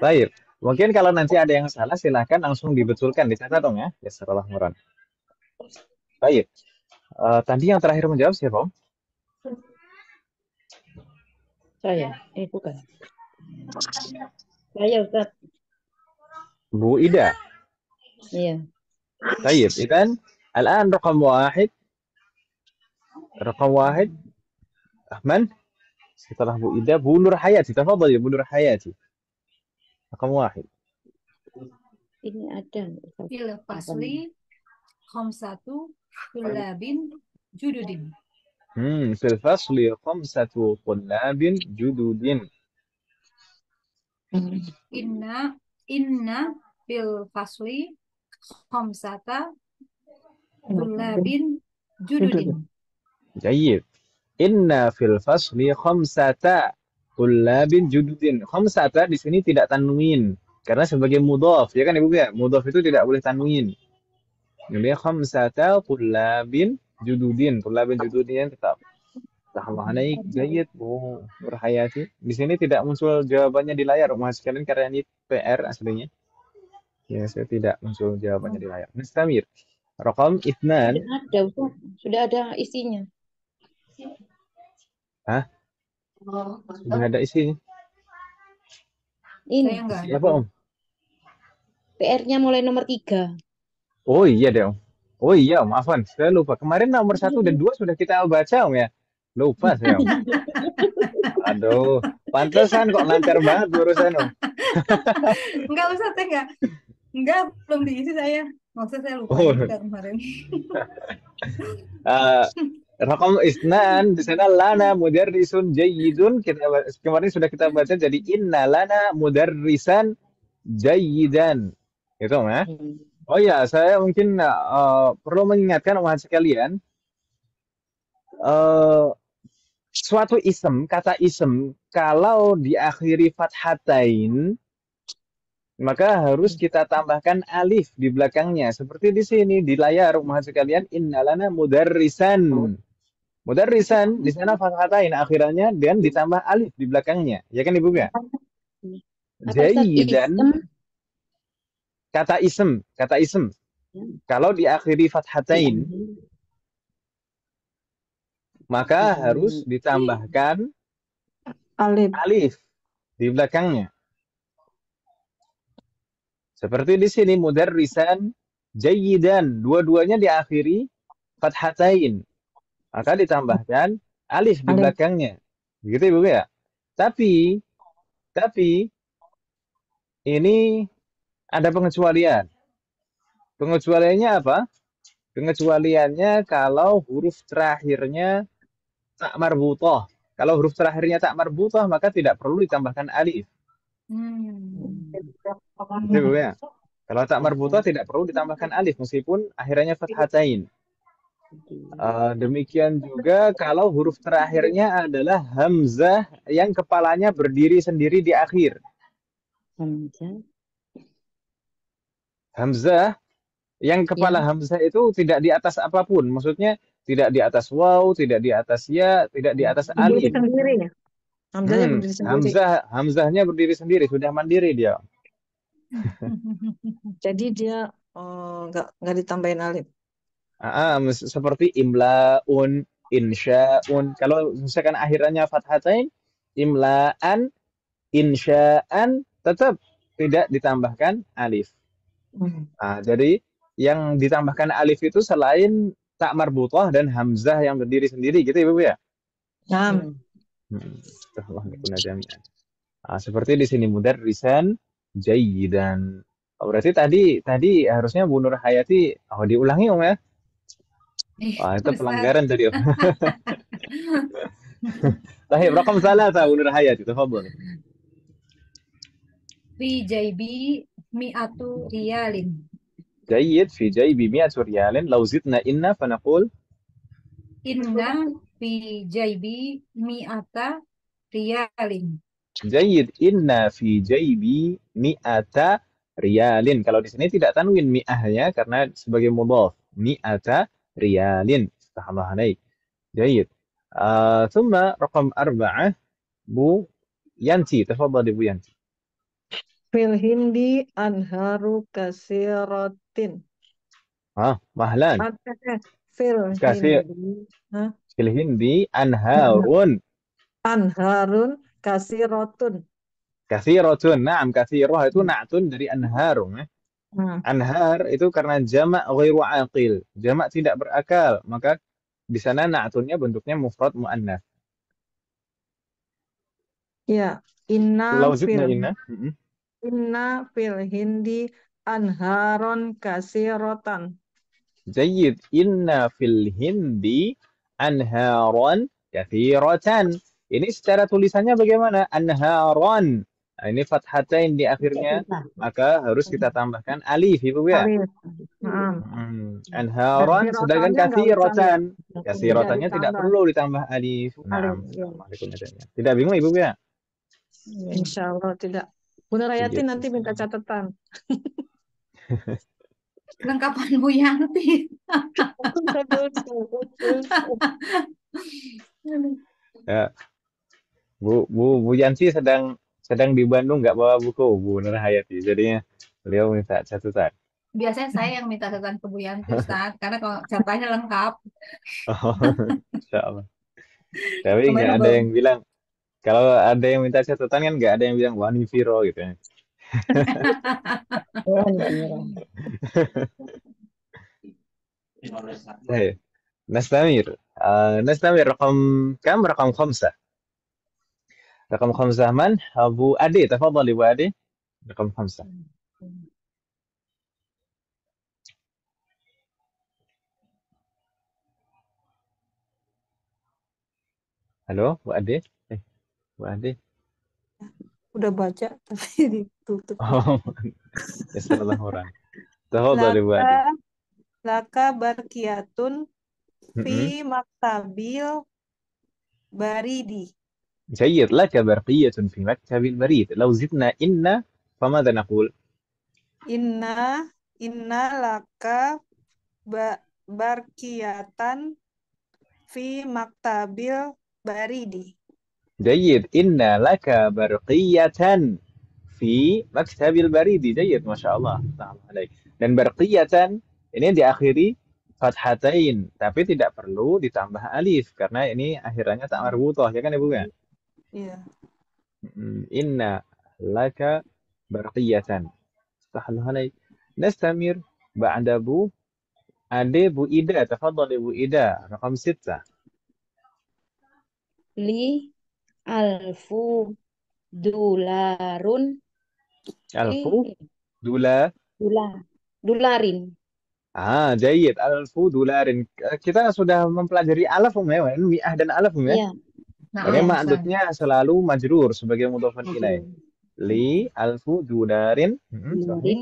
Baik. Mungkin kalau nanti ada yang salah, silakan langsung dibetulkan, dicatat dong ya. Ya, setelah muran. Baik. Tadi yang terakhir menjawab siapa, Om? Saya. Bukan. Saya Ustaz. Bu Ida. Iya. Baik. Idan, الآن رقم واحد. من؟ setelah Bu Ida, Bu Nur Hayati. Tafadhali Bu Nur Hayati. Raqam 1. Ini ada. Fil fasli khamsatu tullabin jududin. Fil fasli khamsatu tullabin jududin. Inna fil fasli khamsata tullabin jududin. Jayyid. Inna fil fasli khamsata tullabin jududin. Khamsata di sini tidak tanwin karena sebagai mudhaf, ya kan Ibu ya? Mudhaf itu tidak boleh tanwin. Jadi khamsata tullabin jududin. Tullabin jududin tetap. Tahmanaik jayyid Bu Nurhayati. Di sini tidak muncul jawabannya di layar, Mas sekalian, karena ini PR aslinya. Ya, saya tidak muncul jawabannya di layar. Mustamir. Raqam 2. Ada Ustaz. Sudah ada isinya. Hah? Sudah ada isinya? Ini Saya enggak ada. Siapa, Om? PR-nya mulai nomor 3. Oh iya deh, Om. Oh iya, Om. Afwan, saya lupa. Kemarin nomor 1 dan 2 sudah kita baca, Om ya. Lupa saya, Om. Aduh, pantesan kok lancar banget urusan, Om. Enggak Ustaz, enggak belum diisi saya. Maksud saya lupa juga kemarin. Raqam 2 di sana lana mudarrisun jayyidun. Kemarin sudah kita baca jadi inna lana mudarrisan jayyidan. Gitu ya. Oh ya, saya mungkin perlu mengingatkan umat sekalian, suatu ism, kata ism kalau diakhiri fathatain maka harus kita tambahkan alif di belakangnya. Seperti di sini di layar umat sekalian, innalana mudarrisan. Mudarrisan di sana fathatain akhirannya dan ditambah alif di belakangnya. Ya kan Ibu ya? Jayyidan. Kata ism. Kalau diakhiri fathatain maka harus ditambahkan alif di belakangnya. Seperti di sini mudarrisan jayyidan, dua-duanya diakhiri fathatain. Maka ditambahkan alif di belakangnya. Begitu Ibu ya? Tapi ini ada pengecualian. Pengecualiannya apa? Pengecualiannya kalau huruf terakhirnya tak marbutah. Kalau huruf terakhirnya tak marbutah maka tidak perlu ditambahkan alif. Hmm. Gitu Bu ya. Kalau tak marbutah tidak perlu ditambahkan alif meskipun akhirnya fathatain. Demikian juga kalau huruf terakhirnya adalah hamzah yang kepalanya berdiri sendiri di akhir. Hamzah. Hamzah yang kepala Ya. hamzah itu tidak di atas apapun. Maksudnya tidak di atas waw, tidak di atas ya, tidak di atas Berdiri alif. sendiri ya. Hamzahnya berdiri sendiri. Hamzahnya berdiri sendiri, sudah mandiri dia. Jadi dia nggak ditambahin alif. Seperti imlaun, insya'un. Kalau misalkan akhirnya fathatain, imla'an, insya'an, tetap tidak ditambahkan alif. Jadi yang ditambahkan alif itu selain tak marbutah dan hamzah yang berdiri sendiri gitu ya Bu ya. Nah, Seperti di sini mudarrisan jayyidan. Berarti tadi harusnya Bu Nur Hayati diulangi Om ya. Wah, itu Ustaz. pelanggaran tadi Om. Tahib, rakam salah Bu Nur Hayati, tafadhol. Fi jaibi mi'atu riyalin. جيد في جيبي 100 ريال لو زدنا إن فنقول Inna fi jaibi mi'ata riyalin. جيد إن في جيبي 100 ريال. Kalau di sini tidak tanwin mi'ahnya karena sebagai mudhaf 100 ريال. Tahamlah alaik. جيد. ثم رقم 4 Bu Yanti, tafadhali Bu Yanti. fil hindi anharu kasiratin. Mahlan. Fil Kasir. hindi. Fil hindi anharun. Anharun kasiratun. Kathiratun. Naam, kathirah itu na'tun dari anharun. Anhar itu karena jamak ghairu aqil, jamak tidak berakal, maka di sana na'tunnya bentuknya mufrad muannats. Ya, inna fil hindi anharon kasiratan. Jayyid, inna fil hindi anharon kathiratan. Ini secara tulisannya bagaimana? Anharon. Nah, ini fathatain di akhirnya, maka harus kita tambahkan alif, Ibu ya. Alif. Anharon sedangkan kathiratan. Kathiratannya tidak ditambah. perlu ditambah alif. Nah, tidak bingung Ibu ya? Insya Allah tidak. Bunda Rayati nanti minta catatan. Lengkapan Bu Yanti. Ya. Bu Yanti sedang di Bandung nggak bawa buku Bu Nur Hayati, jadinya beliau minta catatan. Biasanya saya yang minta catatan ke Bu Yanti, Ustaz, karena kalau catatannya lengkap. Insya Allah. Tapi nggak ada yang bilang, kalau ada yang minta catatan kan nggak ada yang bilang wanifiro gitu ya. Hey, نستمر رقم كم رقم 5 رقم 5 من أبو أدي تفضل أبو أدي رقم 5 halo Bu Ade Bu Ade Udah baca tapi ditutup. ya salah orang tafadhali Bu Ade Laka barkiyatun fi maktabil baridi. جيد لك برقية في مكتب البريد لو زدنا إن فماذا نقول Inna laka barkiyatan fi maktabil baridi. جيد إن لك برقية في مكتب البريد جيد ما شاء الله نعم عليك dan barqiyatan ini diakhiri fathatain tapi tidak perlu ditambah alif karena ini akhirannya tak marbutah ya kan Ibu ya Iya. inna laka barqiyatan sahal عليك نستمر بعد Bu Ade Bu Ida تفضل Bu Ida رقم 6 Li alfu dolarun alfu dolarin Jayid. Alfu dolarin. Kita sudah mempelajari alaf ya, mi'ah dan alaf ya. Iya, Nah, Makanya Ustaz. ma'dudnya selalu majrur sebagai mudhofan ilaih. betul. Li alfu dolarin. Sahih. Dolarin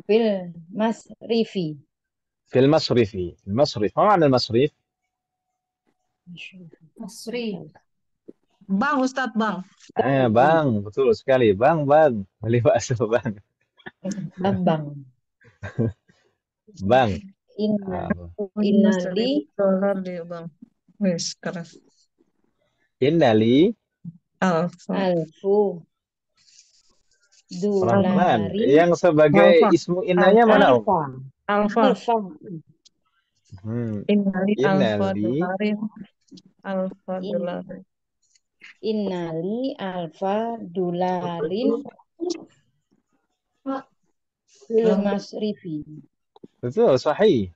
fil masrifi. Fil masrifi. Masrif. Apa makna masrif? Masri. Bang, Ustadz, Bang. Bang, betul sekali. Bang. Beli bakso, Bang. Lambang. Bang. Inna Oh, innali dolar dia, Bang. Wes, keras. Innali. Alfa. alfu Rahman. dolarin Yang sebagai Alfa. ismu innanya mana, Om? alfa. Alfa. Alfa. Innali alfa Innali. dolarin. Alfa In- dolarin. Innali alfa dolarin fil masrifi. Betul, sahih.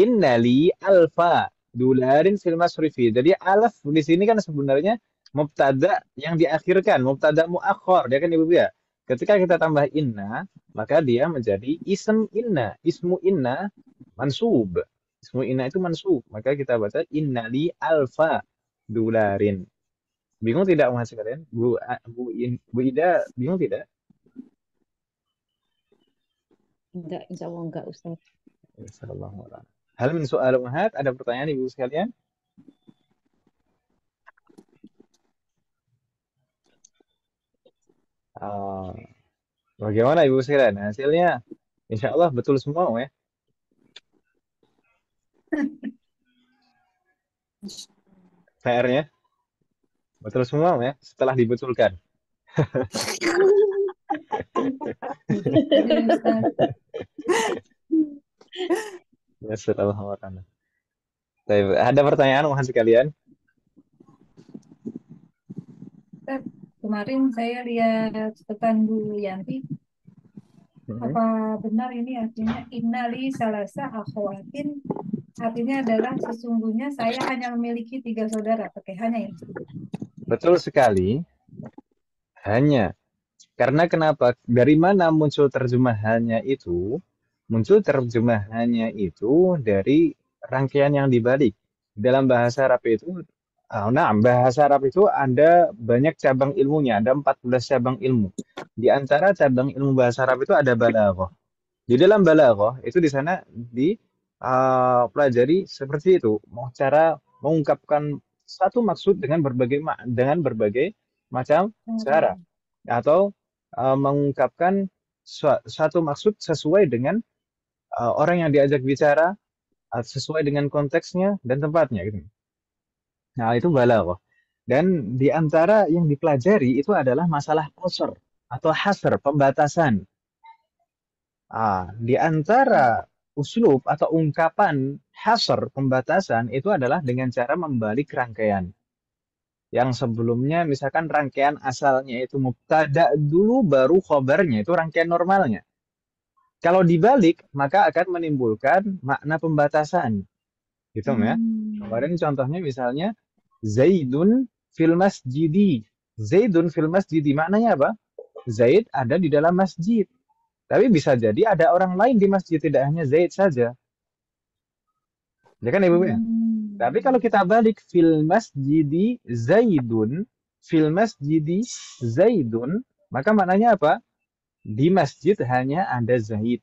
Innali alfa dolarin fil masrifi. Jadi alaf di sini kan sebenarnya mubtada yang diakhirkan, mubtada muakhir, dia kan Ibu ya. Ketika kita tambah inna, maka dia menjadi ism inna, ismu inna mansub. Ismu inna itu mansub, maka kita baca innali alfa dolarin. Bingung tidak Mas kalian? Bu Ida bingung tidak? Enggak, insya Allah enggak, Ustaz. Sallallahu alaihi. Hal min soal ummahat, ada pertanyaan Ibu sekalian? Bagaimana Ibu sekalian? Hasilnya insya Allah betul semua ya. PR-nya betul semua ya setelah dibetulkan. Iya, Ustaz. Ya, Subhanallah. Baik, ada pertanyaan Mas sekalian? Ustaz, kemarin saya lihat pesan Bu Yanti. Apa benar ini artinya innali salasa akhawatin? Artinya adalah sesungguhnya saya hanya memiliki 3 saudara. Pakai hanya ya. Betul sekali. Hanya. Karena kenapa? Dari mana muncul terjemahannya itu? Muncul terjemahannya itu dari rangkaian yang dibalik. Dalam bahasa Arab itu, bahasa Arab itu ada banyak cabang ilmunya, ada 14 cabang ilmu. Di antara cabang ilmu bahasa Arab itu ada balaghah. Di dalam balaghah itu di sana pelajari seperti itu, cara mengungkapkan satu maksud dengan berbagai macam cara, atau mengungkapkan satu maksud sesuai dengan orang yang diajak bicara, sesuai dengan konteksnya dan tempatnya gitu. Nah, itu balaghah. Dan di antara yang dipelajari itu adalah masalah qasr atau hasr, pembatasan. Di antara uslub atau ungkapan hasr, pembatasan, itu adalah dengan cara membalik rangkaian. Yang sebelumnya misalkan rangkaian asalnya itu mubtada dulu baru khobarnya, itu rangkaian normalnya. Kalau dibalik maka akan menimbulkan makna pembatasan. Gitu ya. Kemarin contohnya misalnya Zaidun fil masjidi. Zaidun fil masjidi maknanya apa? Zaid ada di dalam masjid. Tapi bisa jadi ada orang lain di masjid, tidak hanya Zaid saja. Ya kan Ibu ya? Tapi kalau kita balik fil masjidi Zaidun, fil masjidi Zaidun, maka maknanya apa? Di masjid hanya ada Zaid.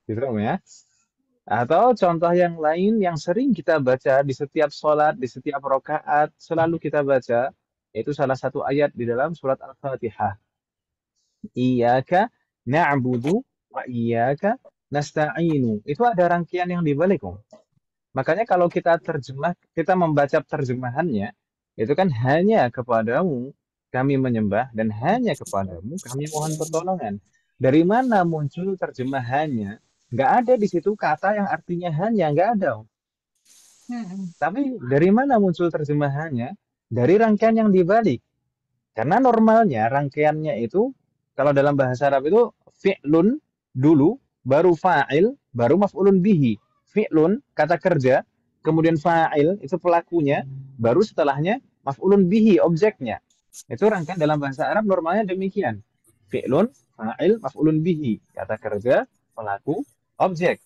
Gitu ya? Atau contoh yang lain yang sering kita baca di setiap sholat, di setiap rakaat, selalu kita baca, yaitu salah satu ayat di dalam surat Al-Fatihah. Iyyaka na'budu wa iyyaka nasta'inu. Itu ada rangkaian yang dibalik. Makanya kalau kita membaca terjemahannya, itu kan hanya kepadamu kami menyembah dan hanya kepadamu kami mohon pertolongan. Dari mana muncul terjemahannya? Nggak ada di situ kata yang artinya hanya, nggak ada. Tapi dari mana muncul terjemahannya? Dari rangkaian yang dibalik. Karena normalnya rangkaiannya itu, kalau dalam bahasa Arab itu fi'lun dulu, baru fa'il, baru maf'ulun bihi. Fi'lun, kata kerja, kemudian fa'il, itu pelakunya, baru setelahnya maf'ulun bihi, objeknya. Itu rangkaian dalam bahasa Arab normalnya demikian. Fi'lun, fa'il, maf'ulun bihi. Kata kerja, pelaku, objek.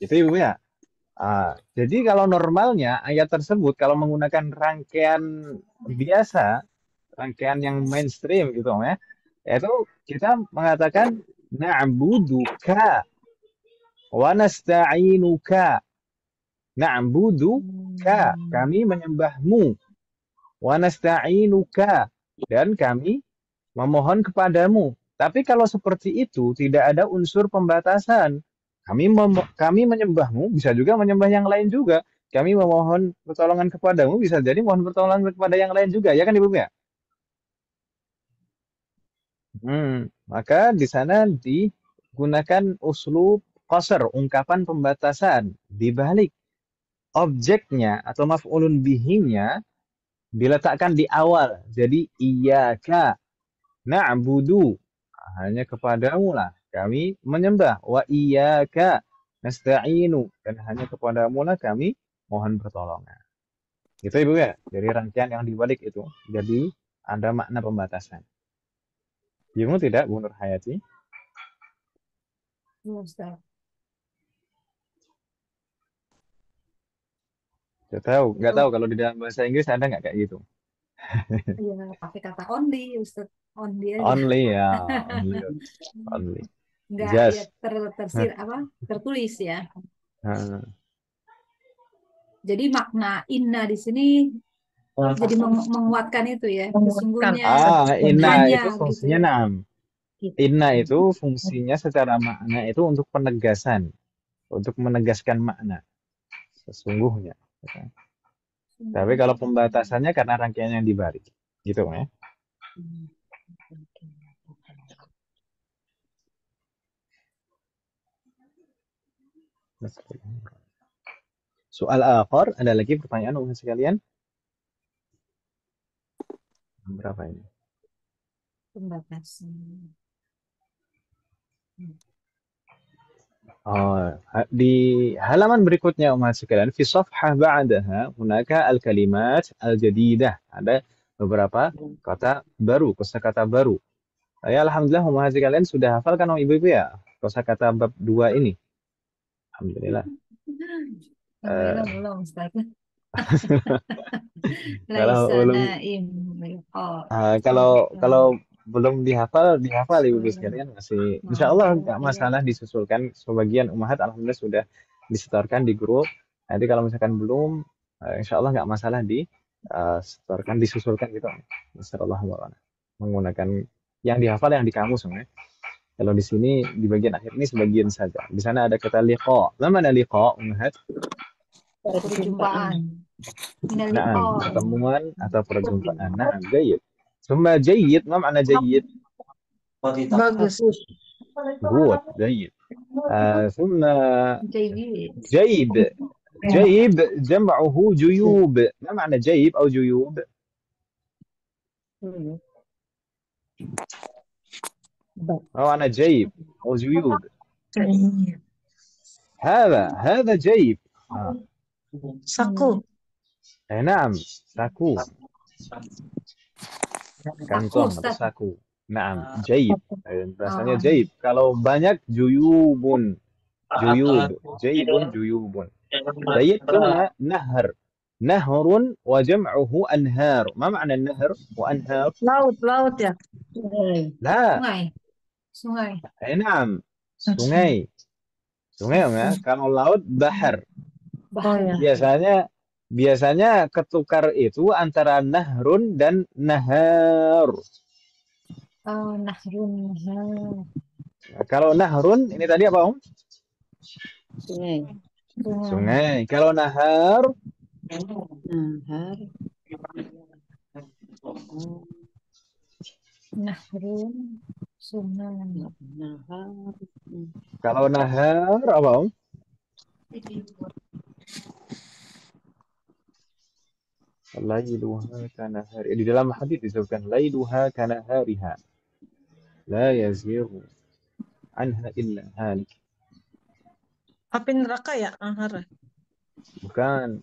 Itu Ibu ya. Jadi kalau normalnya ayat tersebut kalau menggunakan rangkaian biasa, rangkaian yang mainstream gitu ya, yaitu kita mengatakan na'buduka wa nasta'inuka. Na'buduka, kami menyembahmu. Wa nasta'inuka, dan kami memohon kepadamu. Tapi kalau seperti itu tidak ada unsur pembatasan. Kami menyembahmu, bisa juga menyembah yang lain juga. Kami memohon pertolongan kepadamu, bisa jadi mohon pertolongan kepada yang lain juga, ya kan Ibu ya? Maka di sana digunakan uslub qasr, ungkapan pembatasan. Dibalik objeknya atau maf'ulun bihinya diletakkan di awal. Jadi iyyaka na'budu, hanya kepadamu lah kami menyembah. Wa iyyaka nasta'inu, dan hanya kepadamu lah kami mohon pertolongan. Gitu Ibu ya. Jadi rangkaian yang dibalik itu. Jadi ada makna pembatasan. Ibu tidak, Bu Nur Hayati? Ya, Ustaz. Nggak tahu kalau di dalam bahasa Inggris ada nggak kayak gitu? Iya, pakai kata only, Ustaz. Only aja. Only ya, only. Enggak Just. ya tertulis ya. Nah, Jadi makna inna di sini jadi menguatkan itu ya. Sesungguhnya inna hanya itu fungsinya gitu ya. naam. Inna itu fungsinya secara makna itu untuk penegasan, untuk menegaskan makna sesungguhnya. Tapi kalau pembatasannya karena rangkaian yang dibalik, gitu ya. Soal akhir, ada lagi pertanyaan untuk sekalian? Berapa ini? Pembatasan. Di halaman berikutnya umat sekalian, fi safhah ba'daha hunaka al-kalimat al-jadidah. Ada beberapa kata baru, kosakata baru. Ya alhamdulillah umat sekalian sudah hafal kan Ibu-ibu ya kosakata bab 2 ini. Alhamdulillah. Alhamdulillah belum Ustaz. Kalau belum dihafal Ibu sekalian masih insya Allah nggak masalah disusulkan. Sebagian umahat alhamdulillah sudah disetorkan di grup. Nanti kalau misalkan belum, insya Allah nggak masalah disetorkan, disusulkan gitu. Insyaallah menggunakan yang dihafal yang di kamus ya. Kalau di sini di bagian akhir ini sebagian saja. Di sana ada kata liqa. Mana liqa umahat? Perjumpaan. Nah, pertemuan atau perjumpaan. Nah, jayyid. Summa jayyid, ma makna jayyid? Bagus. Good, jayyid. Summa Jayyid. جيب جمعه جيوب. ما معنى جيب أو جيوب؟ أنا جيب أو جيوب. هذا جيب. Saku. نعم saku. Kantong atau saku. Naam, jaib. Bahasanya jaib. Kalau banyak juyubun. Juyub. Jaibun, juyubun. Jaib cuma nahar. Nahrun wa jam'uhu anhar. Ma makna nahar wa anhar? Laut ya. La. Sungai. Naam. Sungai. Sungai ya. Kalau laut bahar. Biasanya ketukar itu antara nahrun dan nahar. Nahrun, nahar. Kalau nahrun ini tadi apa Sungai. Sungai. Kalau nahar? Nahar. Nahrun, sungai. Nahar. Kalau nahar apa Lailuha kanahari. Di dalam hadis disebutkan lailuha kanahariha. La yazighu anha illa halik. Api neraka ya, nahar. Bukan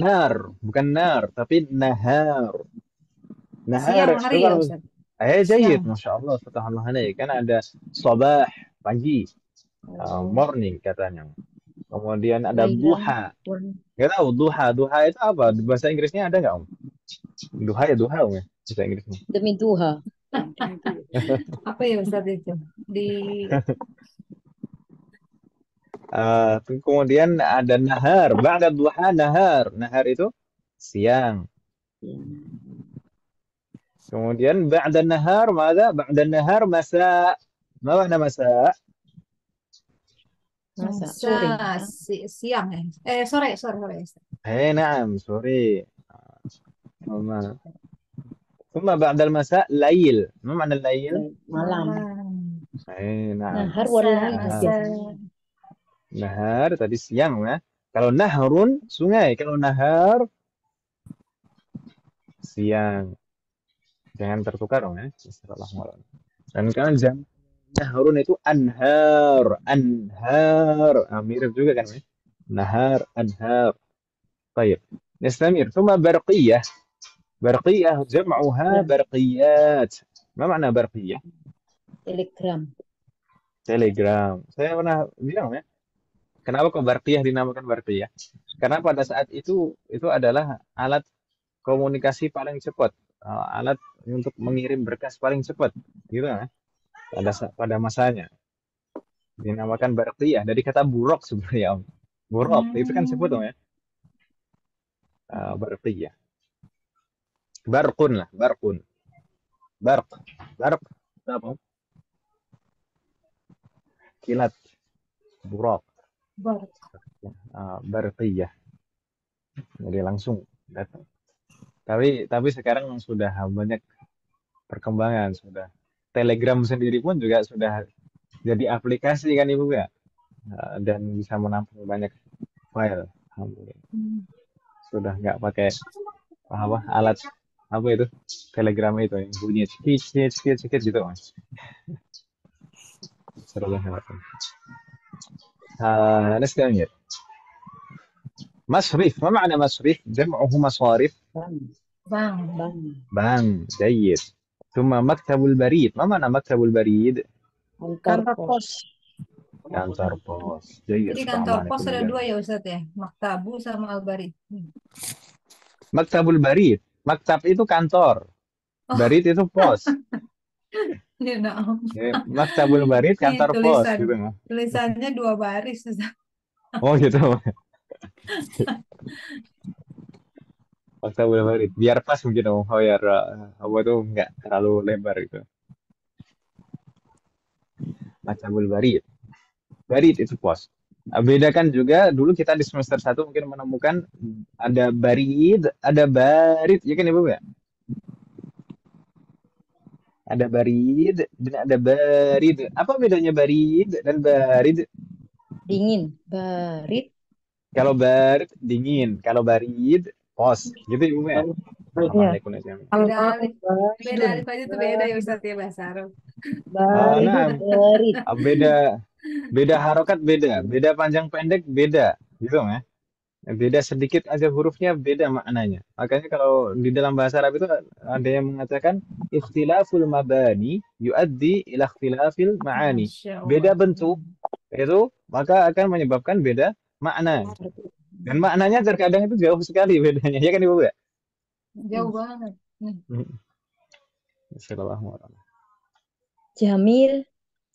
nar, tapi nahar. Nahar siang hari ya, Ustaz? Jayyid, Siang. Masya Allah, Fatahullah alaik. Kan ada sabah, pagi, morning katanya. Kemudian ada Laila. duha. Nggak tahu duha. Duha itu apa? Bahasa Inggrisnya ada nggak, Om? Duha ya duha, Om, ya? Bahasa Inggrisnya. Demi Tuhan. Apa ya Ustaz itu? Di Kemudian ada nahar. Ba'da duha nahar. Nahar itu siang. Kemudian ba'da nahar mada? Ba'da nahar masa. Ma makna masa? Masa sore. siang ya. Sore. Na'am, sore. Ma. ثم بعد المساء ليل. ما معنى الليل؟ Malam. نعم. Nahar warna Masa. Nahar tadi siang ya. Kalau nahrun sungai, kalau nahar siang. Jangan tertukar dong ya. Bismillahirrahmanirrahim. Dan kan jam nahrun itu anhar, anhar. Mirip juga kan ya. Nahar, anhar. طيب نستمر. ثم برقية. برقية جمعها برقيات. ما معنى برقية؟ Telegram. Telegram. Saya pernah bilang ya. Kenapa kok Barqiyah dinamakan Barqiyah? Karena pada saat itu adalah alat komunikasi paling cepat, alat untuk mengirim berkas paling cepat, gitu ya. Pada masanya dinamakan Barqiyah dari kata buruk sebenarnya, Om. Buruk itu kan cepat dong ya. Barqiyah. Barqun lah, barqun. Barq apa? Kilat. Buruk. Barqiyah. Jadi langsung datang. Tapi sekarang sudah banyak perkembangan, sudah Telegram sendiri pun juga sudah jadi aplikasi kan Ibu ya, dan bisa menampung banyak file. Alhamdulillah. Sudah nggak pakai alat apa itu Telegram itu yang bunyi sedikit gitu Mas. نستمر. مصرف. ما معنى مصرف؟ جمعه مصارف. Bang. جيد. ثم مكتب البريد. ما معنى مكتب البريد؟ Kantor pos. Kantor pos. جيد. Jadi kantor pos ada dua ya Ustaz ya, Maktabu sama Al-Barid. Maktabul Barid. Maktab itu kantor. Barid itu pos. Ya, nah. Maktabul Barid kantor pos gitu. Tulisannya 2 baris Ustaz. Oh gitu. Maktabul Barid. Biar pas mungkin biar apa itu nggak terlalu lebar gitu. Maktabul Barid. Barid itu pos. Bedakan juga dulu kita di semester 1 mungkin menemukan ada barid, ada barid, ya kan Ibu ya? Ada barid dan ada barid. Apa bedanya barid dan barid? Dingin. Barit. Kalau barid dingin, kalau barid pos. Gitu Ibu ya? Beda alif aja itu beda ya Ustaz ya bahasa Arab. Barit. Beda harokat beda panjang pendek beda, gitu ya. Beda sedikit aja hurufnya beda maknanya. Makanya kalau di dalam bahasa Arab itu ada yang mengatakan ikhtilaful mabani yuaddi ila ikhtilafil ma'ani. Beda bentuk itu maka akan menyebabkan beda makna. Dan maknanya terkadang itu jauh sekali bedanya, ya kan Ibu ya? Jauh banget. Bismillahirrahmanirrahim. Jamil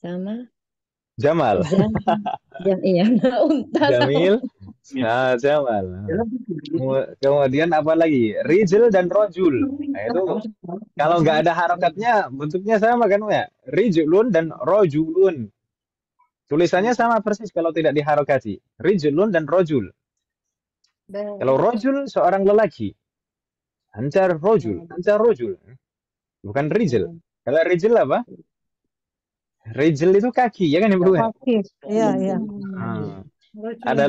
sama Jamal. Iya, unta. Jamil. Nah, Jamal. Kemudian apa lagi? Rijl dan rojul. Nah, itu kalau nggak ada harokatnya bentuknya sama kan ya? Rijlun dan rojulun. Tulisannya sama persis kalau tidak diharokati. Rijlun dan rojul. Kalau rojul seorang lelaki. Antar rojul. Bukan rijl. Kalau rijl apa? Rijl itu kaki, ya kan Ibu? Kaki. Iya. Ada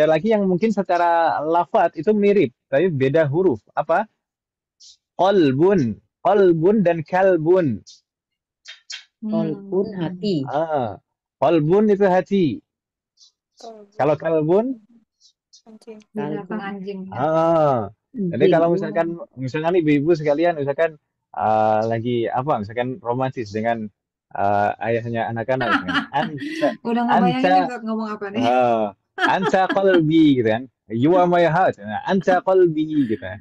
lagi yang mungkin secara lafaz itu mirip, tapi beda huruf. Apa? Qalbun dan kalbun. Qalbun hati. Qalbun itu hati. Kalau kalbun? Binatang anjing. Jadi kalau misalkan ibu-ibu sekalian, misalkan lagi apa misalkan romantis dengan ayahnya anak-anak misalkan Udah ngebayangin anta nih ngomong apa nih. anta qalbi gitu kan, you are my heart, anta qalbi gitu kan.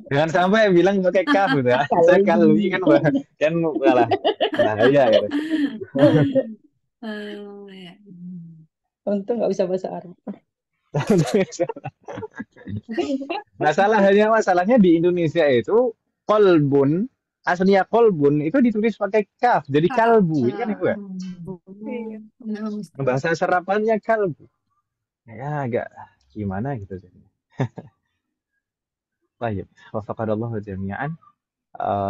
Jangan sampai bilang pakai kaf gitu ya. Saya kalbi kan kan malah bahaya gitu. Ya. Untung nggak bisa bahasa Arab. Masalahnya di Indonesia itu kolbun, aslinya kolbun itu ditulis pakai kaf, jadi kalbu, kan ibu ya? Bahasa serapannya kalbu. Ya agak gimana gitu jadinya. Baik, wafaqadallahu jami'an.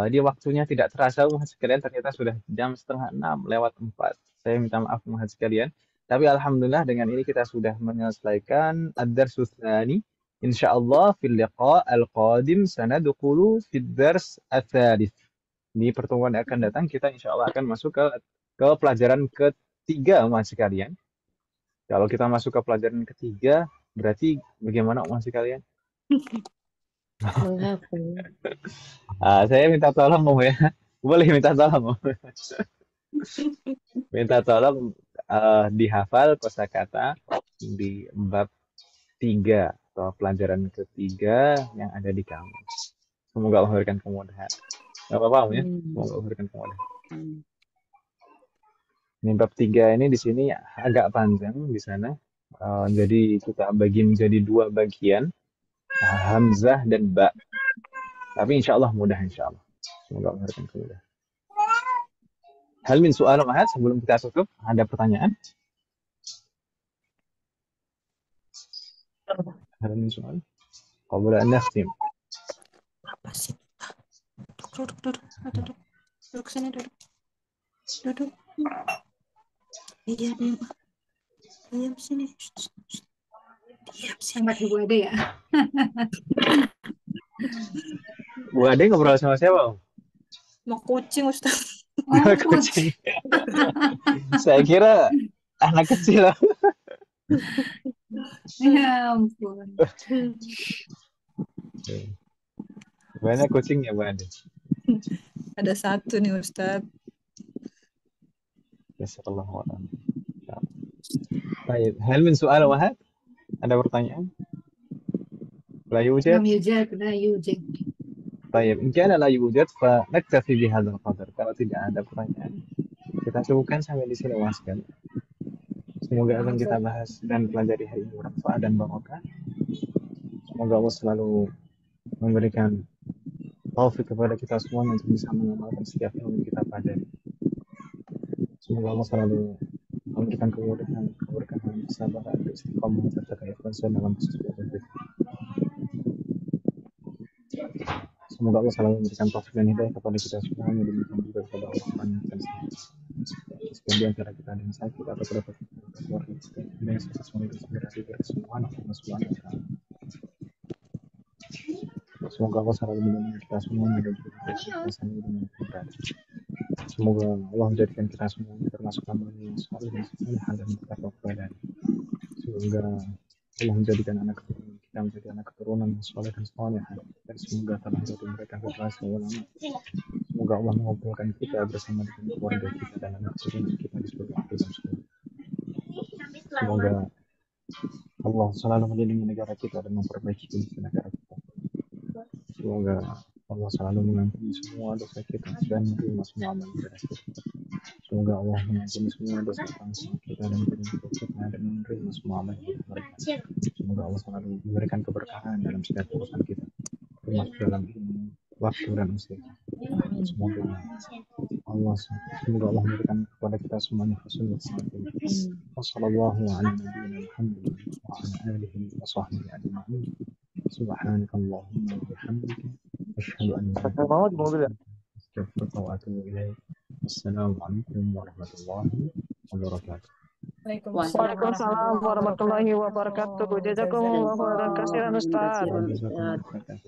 Dia waktunya tidak terasa Muhammad sekalian, ternyata sudah jam 5:30 lewat 4. Saya minta maaf Muhammad sekalian. Tapi alhamdulillah dengan ini kita sudah menyelesaikan ad-darsus tsani. Insyaallah fil liqa al-qadim sanadkhulu fid dars ats-tsalits. Di pertemuan yang akan datang kita insyaallah akan masuk ke pelajaran ketiga Muhammad sekalian. Kalau kita masuk ke pelajaran ketiga, berarti bagaimana Muhammad sekalian? Menghafal. Saya minta tolong Om ya. Boleh minta tolong Om. Minta tolong dihafal kosakata di bab 3 atau pelajaran ketiga yang ada di kamus. Semoga Allah memberikan kemudahan. Gak apa-apa Om ya. Semoga Allah memberikan kemudahan. Ini bab 3 ini di sini agak panjang di sana. Jadi kita bagi menjadi 2 bagian. Hamzah dan ba. Tapi insya Allah mudah insya Allah. Semoga Allah memberikan kemudahan. Hal min soal Ahad sebelum kita tutup ada pertanyaan? Hal min soal? Qabla an nakhtim. Apa sih? Duduk. Duduk sini duduk. Duduk. Iya, diam sini. Diam sini. Sama Ibu Ade ya. Bu Ade ngobrol sama siapa Om? Mau kucing Ustaz. Kucing. Saya kira anak kecil. Ya ampun. Banyak kucing ya Bu Ade. Ada satu nih Ustaz. Jazakallahu khairan. Baik, hal min soal Ahad? Ada pertanyaan? La yujad? La yujad. Baik, in kana la yujad fa naktafi bi hadzal qadar. Kalau tidak ada pertanyaan, kita cukupkan sampai di sini Mas sekali. Semoga akan kita bahas dan pelajari hari ini bermanfaat dan barokah. Semoga Allah selalu memberikan taufik kepada kita semua untuk bisa mengamalkan setiap yang kita pelajari. Semoga Allah selalu memberikan kemudahan, keberkahan, kesabaran, istiqamah serta keikhlasan dalam setiap hidup. Semoga Allah selalu memberikan taufik dan hidayah kepada kita semua, demikian juga kepada orang-orang yang sekian di antara kita ada yang sakit atau terdapat keluarga kita yang sesuai dengan segera semua Allah Subhanahu wa taala. Semoga Allah selalu melindungi kita semua dan juga kita selalu dengan keberadaan. Semoga Allah menjadikan kita semua termasuk hamba yang saleh dan salihah dan bertakwa kepadanya. Semoga Allah menjadikan anak keturunan kita menjadi anak keturunan yang saleh dan salihah, dan semoga terlahir dari mereka generasi ulama. Semoga Allah mengumpulkan kita bersama dengan keluarga kita dan anak keturunan kita di surga dalam surga. Semoga Allah selalu melindungi negara kita dan memperbaiki kondisi negara kita. Semoga Allah selalu mengampuni semua dosa kita dan menerima semua amal ibadah kita. Semoga Allah mengampuni semua dosa bangsa kita dan menerima kita dan menerima semua amal ibadah kita. Semoga Allah selalu memberikan keberkahan dalam setiap urusan kita, termasuk dalam ilmu, waktu dan usia. Semoga Allah memberikan kepada kita semuanya husnul khatimah. Wassallallahu ala nabiyyina Muhammad wa ala alihi wa sahbihi ajma'in. Subhanakallahumma wa bihamdika asyhadu an la ilaha illa anta astaghfiruka wa atubu ilaik. Wassalamualaikum warahmatullahi wabarakatuh. Waalaikumsalam warahmatullahi wabarakatuh. Jazakumullahu khairan katsiran Ustaz. Jazakumullahu khairan.